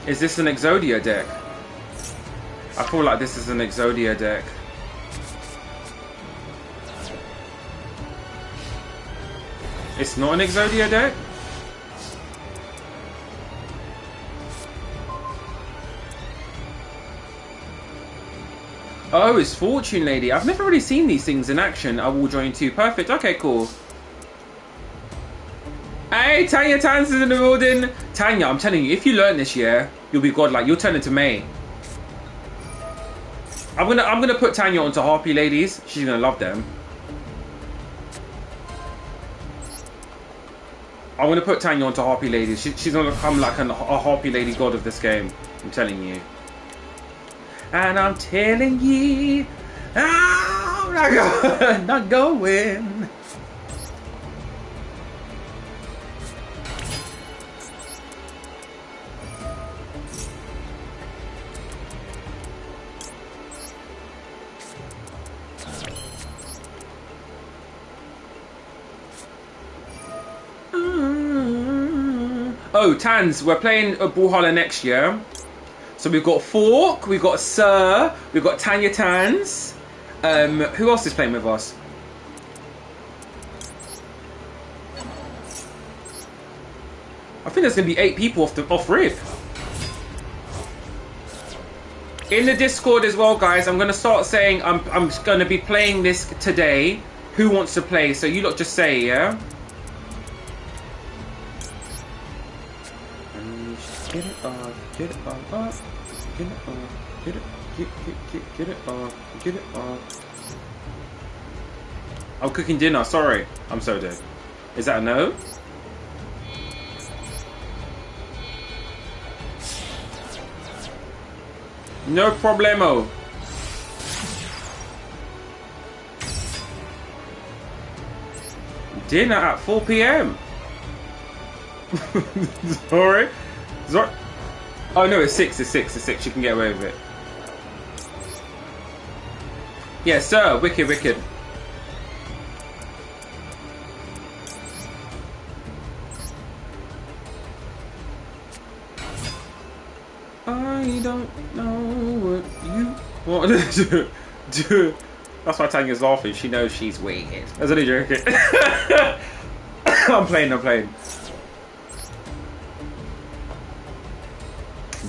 is this an Exodia deck? I feel like this is an Exodia deck. It's not an Exodia deck? Oh, it's Fortune Lady. I've never really seen these things in action. I will join too. Perfect. Okay, cool. Hey, Tanya Tans is in the building. Tanya, I'm telling you, if you learn this year, you'll be godlike. You'll turn into May. I'm gonna put Tanya onto Harpy Ladies. She's gonna love them. I'm gonna put Tanya onto Harpy Ladies. She's gonna become like a Harpy Lady god of this game. I'm telling you. And I'm telling you, I'm not going. Oh, Tans, we're playing Brawlhalla next year. So we've got Fork, we've got Sir, we've got Tanya Tans. Who else is playing with us? I think there's going to be 8 people off rip. In the Discord as well, guys, I'm going to start saying I'm going to be playing this today. Who wants to play? So you lot just say, yeah? Get it off, get it off, get it off, get it off, get it off. I'm cooking dinner, sorry. I'm so dead. Is that a no? No problemo. Dinner at 4 PM. Sorry. Oh no, it's 6, it's 6, it's 6. You can get away with it. Yes, sir. Wicked, wicked. I don't know what you want to do. That's why Tanya's laughing. She knows she's waiting. I was only joking. I'm playing.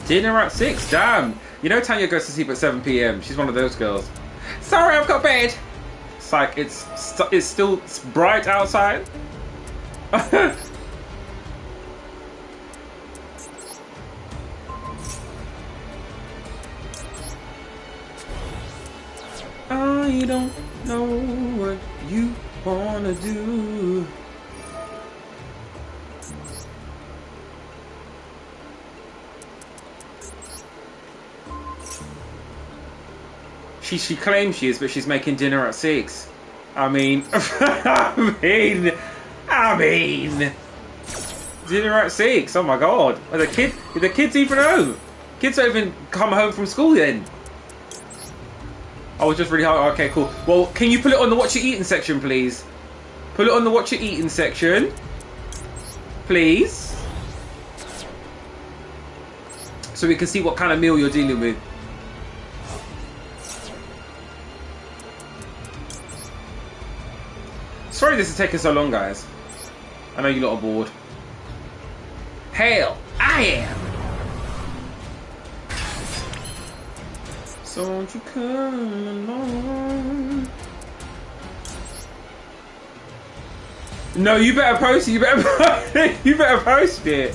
Dinner at 6, damn. You know Tanya goes to sleep at 7 PM. She's one of those girls. Sorry, I've got bed. It's like, it's still bright outside. I don't know what you wanna do. She claims she is, but she's making dinner at 6. I mean, I mean, dinner at 6. Oh my god, are the kids even home? Kids don't even come home from school then. I was just really hard. Okay, cool. Well, can you put it on the watch your eating section, please? Put it on the watch your eating section, please, so we can see what kind of meal you're dealing with. Sorry this is taking so long, guys. I know you lot are bored. Hail, I am. So won't you come along? No, you better post it. You better post it. You better post it.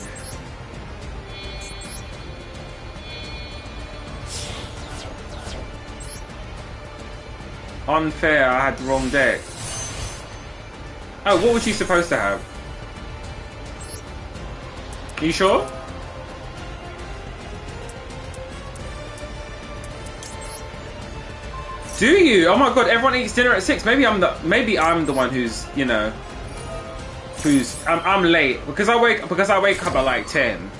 Unfair. I had the wrong deck. Oh, what was you supposed to have? Are you sure? Do you? Oh my god! Everyone eats dinner at 6. Maybe I'm the one who's, you know, I'm late because I wake up at like 10.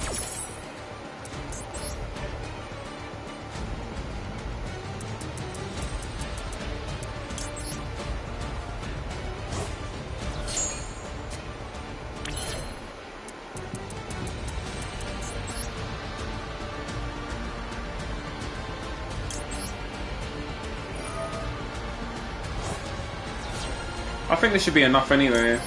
I think this should be enough anyway.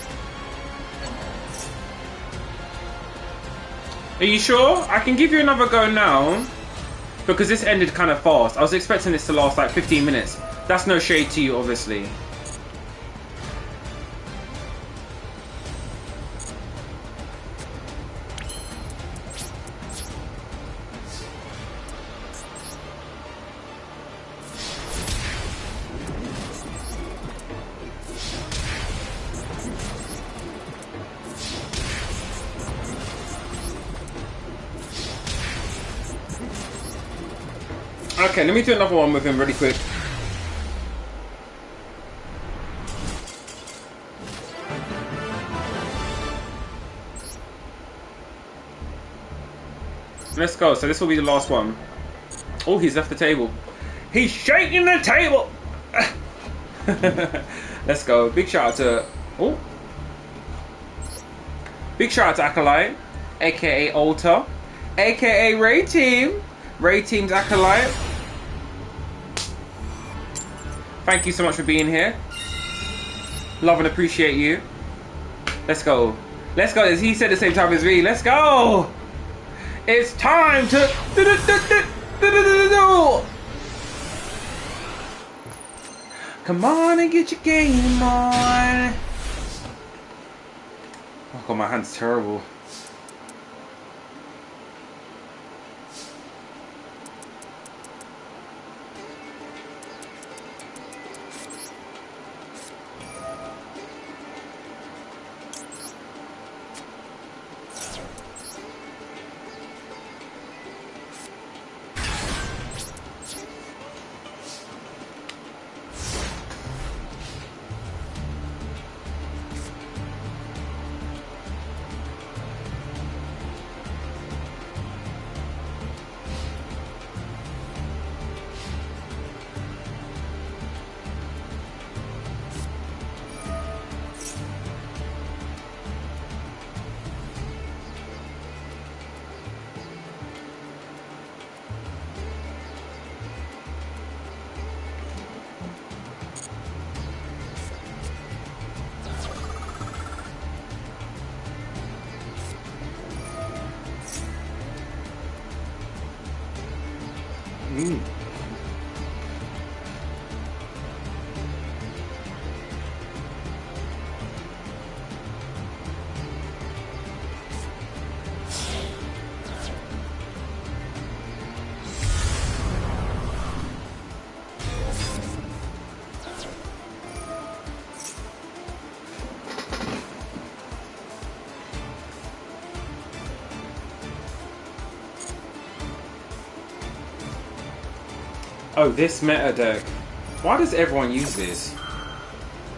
Are you sure? I can give you another go now, because this ended kind of fast. I was expecting this to last like 15 minutes. That's no shade to you, obviously. Okay, let me do another one with him really quick. Let's go. So this will be the last one. Oh, he's left the table. He's shaking the table. Let's go. Big shout out to... Oh. Big shout out to Acolyte, aka Alta, aka Ray Team. Ray Team's Acolyte. Thank you so much for being here. Love and appreciate you. Let's go. Let's go. As he said the same time as me. Let's go. It's time to... Come on and get your game on. Oh god, my hand's terrible. Oh, this meta deck. Why does everyone use this?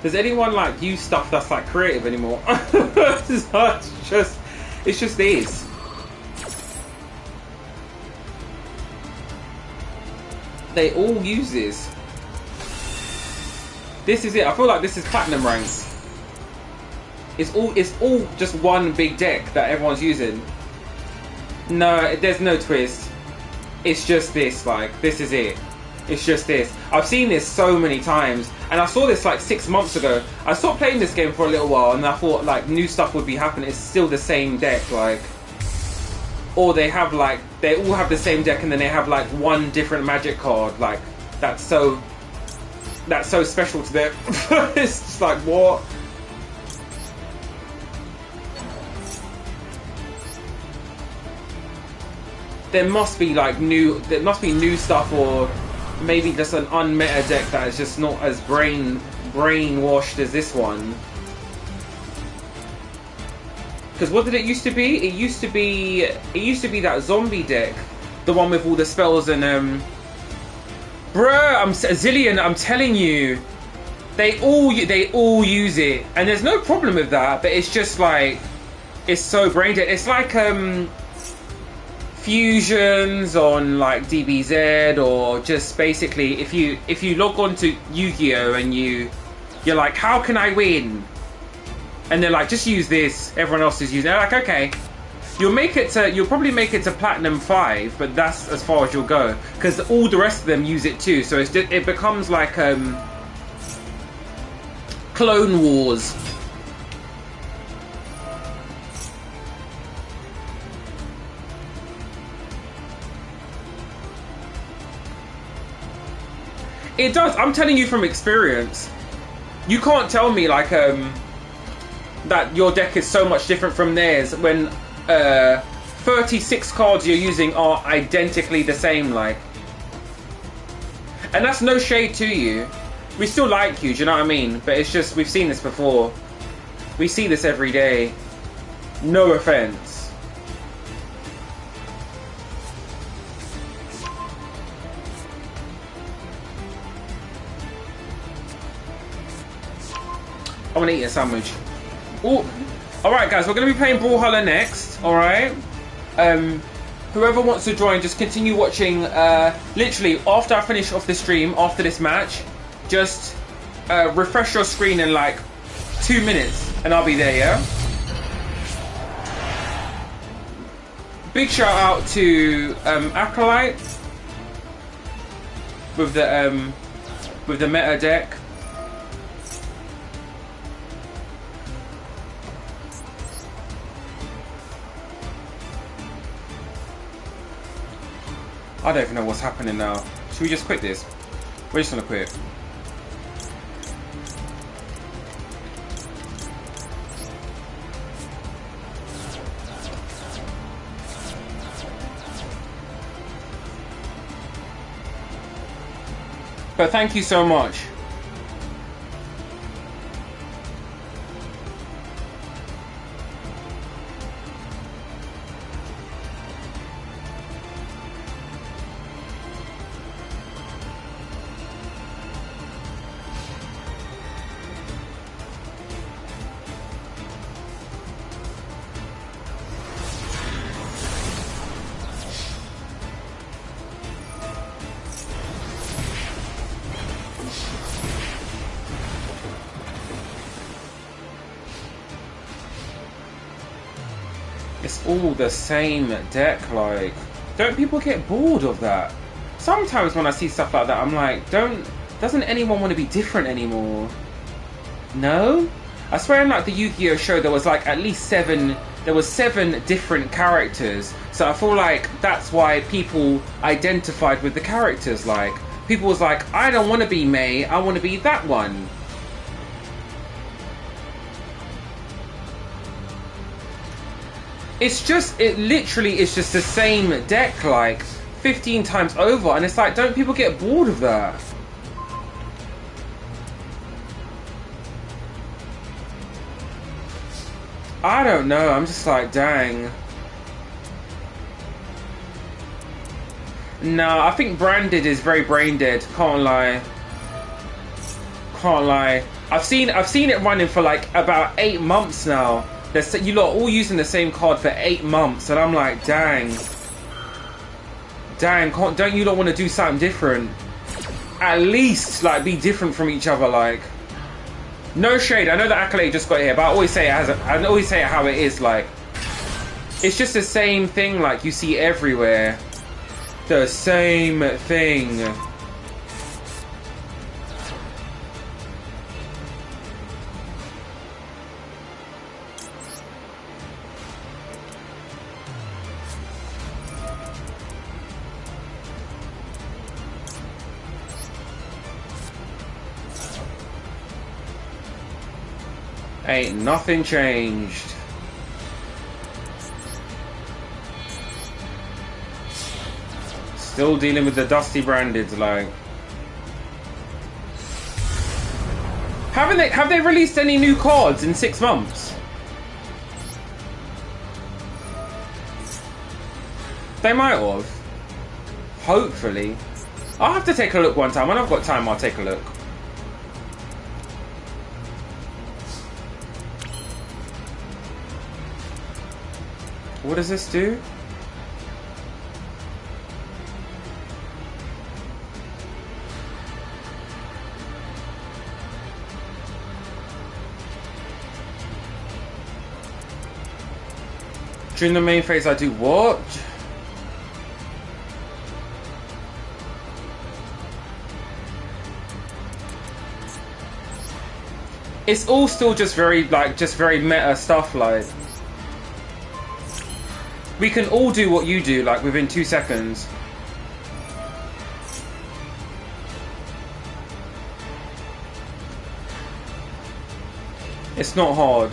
Does anyone like use stuff that's like creative anymore? It's just this. They all use this. This is it. I feel like this is platinum ranks. It's all just one big deck that everyone's using. No, there's no twist. It's just this, like, this is it. It's just this. I've seen this so many times, and I saw this like 6 months ago. I stopped playing this game for a little while, and I thought like new stuff would be happening. It's still the same deck, like, or they have like, they all have the same deck, and then they have like one different magic card. Like, that's so special to them. It's just like, what? There must be like new stuff, or maybe just an unmeta deck that is just not as brainwashed as this one. Because what did it used to be? It used to be that zombie deck, the one with all the spells and bruh, Zillion, I'm telling you, they all use it, and there's no problem with that. But it's just like, it's so brain dead. It's like fusions on like DBZ, or just basically if you log on to Yu-Gi-Oh and you're like, how can I win? And they're like, just use this. Everyone else is using it. They're like, okay, you'll probably make it to Platinum 5, but that's as far as you'll go, because all the rest of them use it too. So it becomes like Clone Wars. It does. I'm telling you from experience. You can't tell me like that your deck is so much different from theirs when 36 cards you're using are identically the same, like. And that's no shade to you. We still like you, do you know what I mean? But it's just, we've seen this before. We see this every day. No offense. I want to eat a sandwich. Ooh. Alright guys, we're going to be playing Brawlhalla next. Alright. Whoever wants to join, just continue watching. Literally, after I finish off the stream, after this match, just refresh your screen in like 2 minutes and I'll be there, yeah? Big shout out to Acolyte with the meta deck. I don't even know what's happening now. Should we just quit this? We're just gonna quit. But thank you so much. It's all the same deck, like, don't people get bored of that? Sometimes when I see stuff like that, I'm like, doesn't anyone want to be different anymore? No? I swear in like the Yu-Gi-Oh show there was like at least seven different characters, so I feel like that's why people identified with the characters. Like, people was like, I don't want to be Mei, I want to be that one. It literally is just the same deck like 15 times over, and it's like, don't people get bored of that? I don't know, I'm just like, dang. No, I think Branded is very brain dead, can't lie. Can't lie. I've seen it running for like about 8 months now. You lot all using the same card for 8 months, and I'm like, dang. Dang, don't you lot want to do something different? At least, like, be different from each other, like. No shade. I know the accolade just got here, but I always say it I always say it how it is. Like, it's just the same thing. Like you see everywhere, the same thing. Ain't nothing changed. Still dealing with the dusty branded, like. Have they released any new cards in 6 months? They might have. Hopefully. I'll have to take a look one time. When I've got time, I'll take a look. What does this do? During the main phase, I do what? It's all still just very, like, just very meta stuff, like. We can all do what you do, like, within 2 seconds. It's not hard.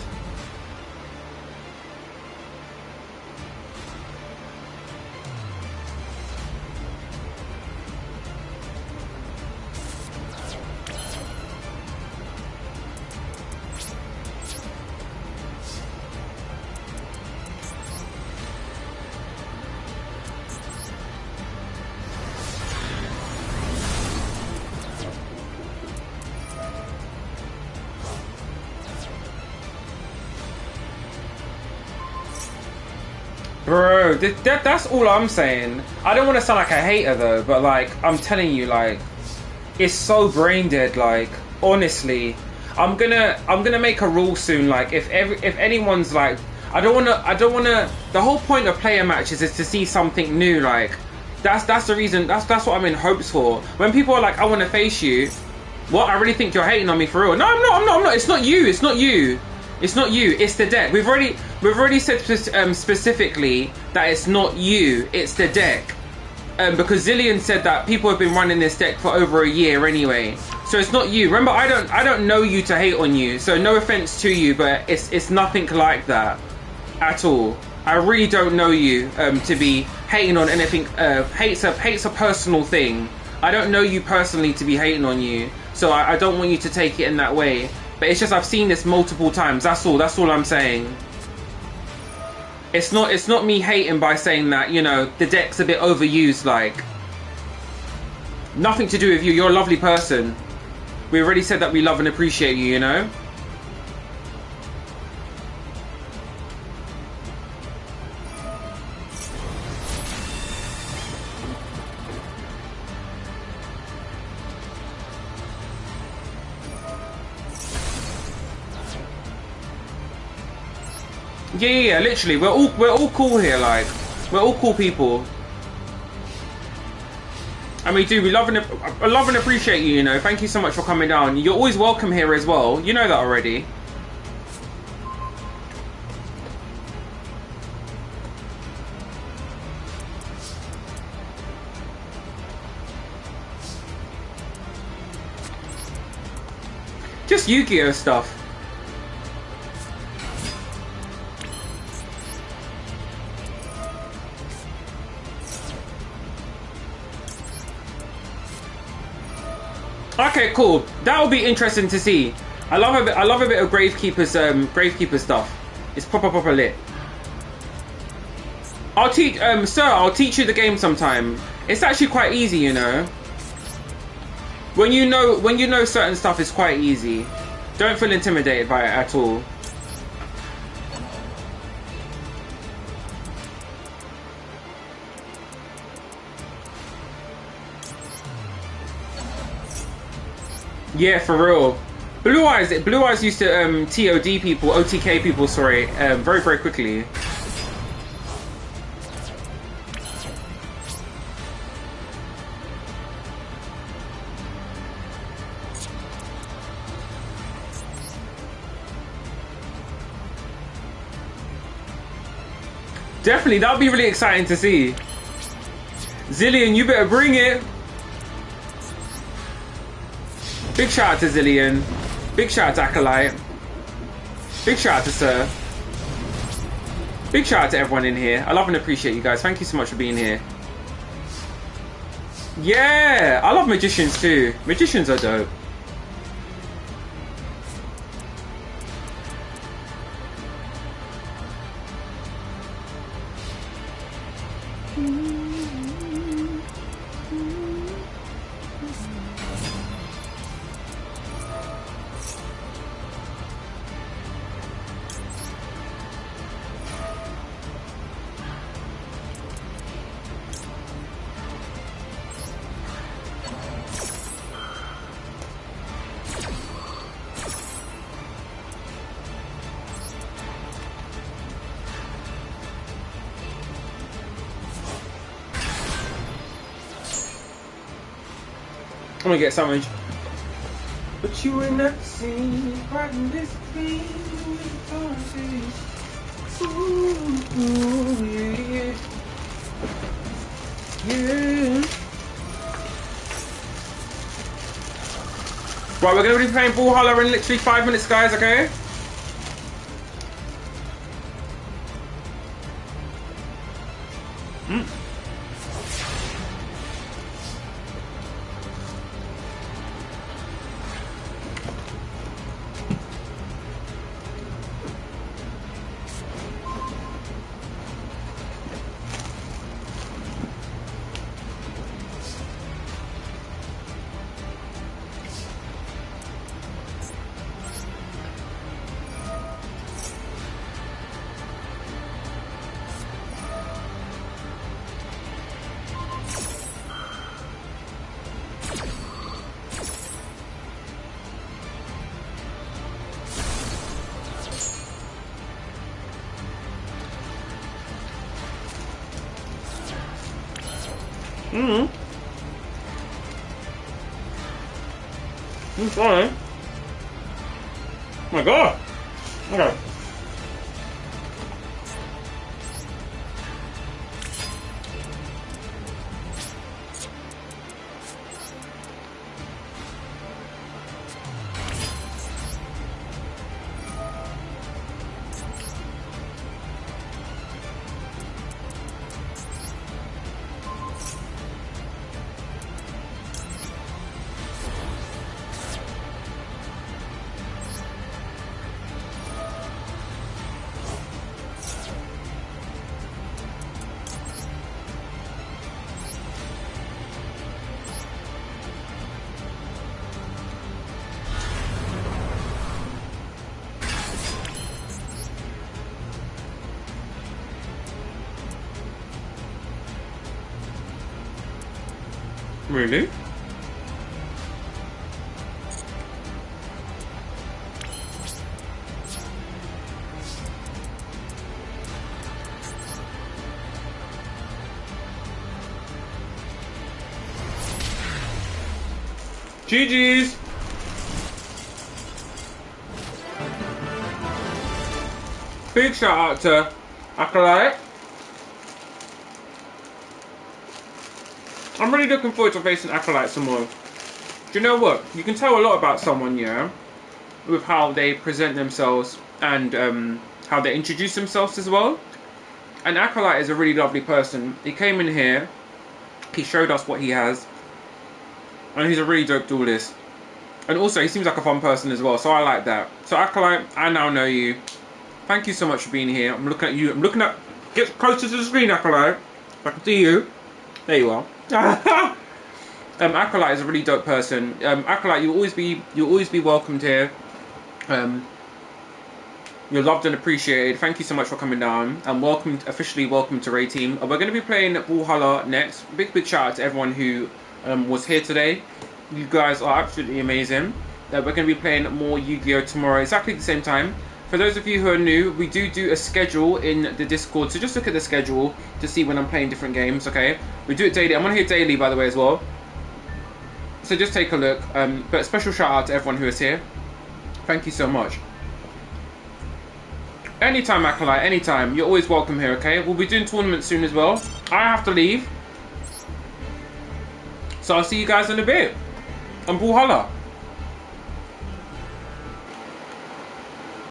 Bro, that's all I'm saying. I don't want to sound like a hater though, but like, I'm telling you, like, it's so brain dead. Like, honestly, I'm gonna make a rule soon. Like, if anyone's like, I don't wanna. The whole point of player matches is to see something new. Like, that's the reason. That's what I'm in hopes for. When people are like, I want to face you, what? I really think you're hating on me for real. No, I'm not. It's not you. It's not you. It's not you. It's the deck. We've already said specifically that it's not you. It's the deck. Because Zillion said that people have been running this deck for over a year anyway. So it's not you. Remember, I don't know you to hate on you. So no offense to you, but it's nothing like that at all. I really don't know you to be hating on anything. Hate's a personal thing. I don't know you personally to be hating on you. So I don't want you to take it in that way. But it's just I've seen this multiple times. That's all I'm saying. It's not me hating by saying that, you know, the deck's a bit overused, like. Nothing to do with you. You're a lovely person. We already said that we love and appreciate you, you know? Yeah, literally, we're all cool here, like, we're all cool people. And we love and appreciate you, you know. Thank you so much for coming down. You're always welcome here as well. You know that already. Just Yu-Gi-Oh stuff. Okay, cool. That will be interesting to see. I love a bit of Gravekeeper stuff. It's proper lit. I'll teach, sir. I'll teach you the game sometime. It's actually quite easy, you know. When you know certain stuff, it's quite easy. Don't feel intimidated by it at all. Yeah, for real. Blue Eyes used to TOD people, OTK people, sorry, very, very quickly. Definitely, that would be really exciting to see. Zillion, you better bring it. Big shout out to Zillion. Big shout out to Acolyte. Big shout out to Sir. Big shout out to everyone in here. I love and appreciate you guys. Thank you so much for being here. Yeah, I love magicians too. Magicians are dope. I'm gonna get sandwich. But you ain't never seen riding this thing. Ooh, yeah. Yeah. Right, we're gonna be playing Brawlhalla in literally 5 minutes, guys, okay? I'm sorry. Oh my god. Okay. Really? GG's! Big shout out to Acolyte. I'm really looking forward to facing Acolyte some more. Do you know what? You can tell a lot about someone, yeah, with how they present themselves and how they introduce themselves as well. And Acolyte is a really lovely person. He came in here, he showed us what he has, and he's a really dope duelist. And also, he seems like a fun person as well, so I like that. So Acolyte, I now know you. Thank you so much for being here. I'm looking at you. I'm looking at... Get closer to the screen, Acolyte. I can see you. There you are. Acolyte is a really dope person. Acolyte, you'll always be welcomed here. You're loved and appreciated. Thank you so much for coming down. And officially welcome to Ray Team. We're going to be playing Brawlhalla next. Big shout out to everyone who was here today. You guys are absolutely amazing. we're going to be playing more Yu-Gi-Oh tomorrow, exactly at the same time. For those of you who are new, we do a schedule in the Discord, so just look at the schedule to see when I'm playing different games, okay? We do it daily. I'm on here daily, by the way, as well. So just take a look. But special shout out to everyone who is here. Thank you so much. Anytime, Acolyte, anytime. You're always welcome here, okay? We'll be doing tournaments soon as well. I have to leave. So I'll see you guys in a bit. And Brawlhalla.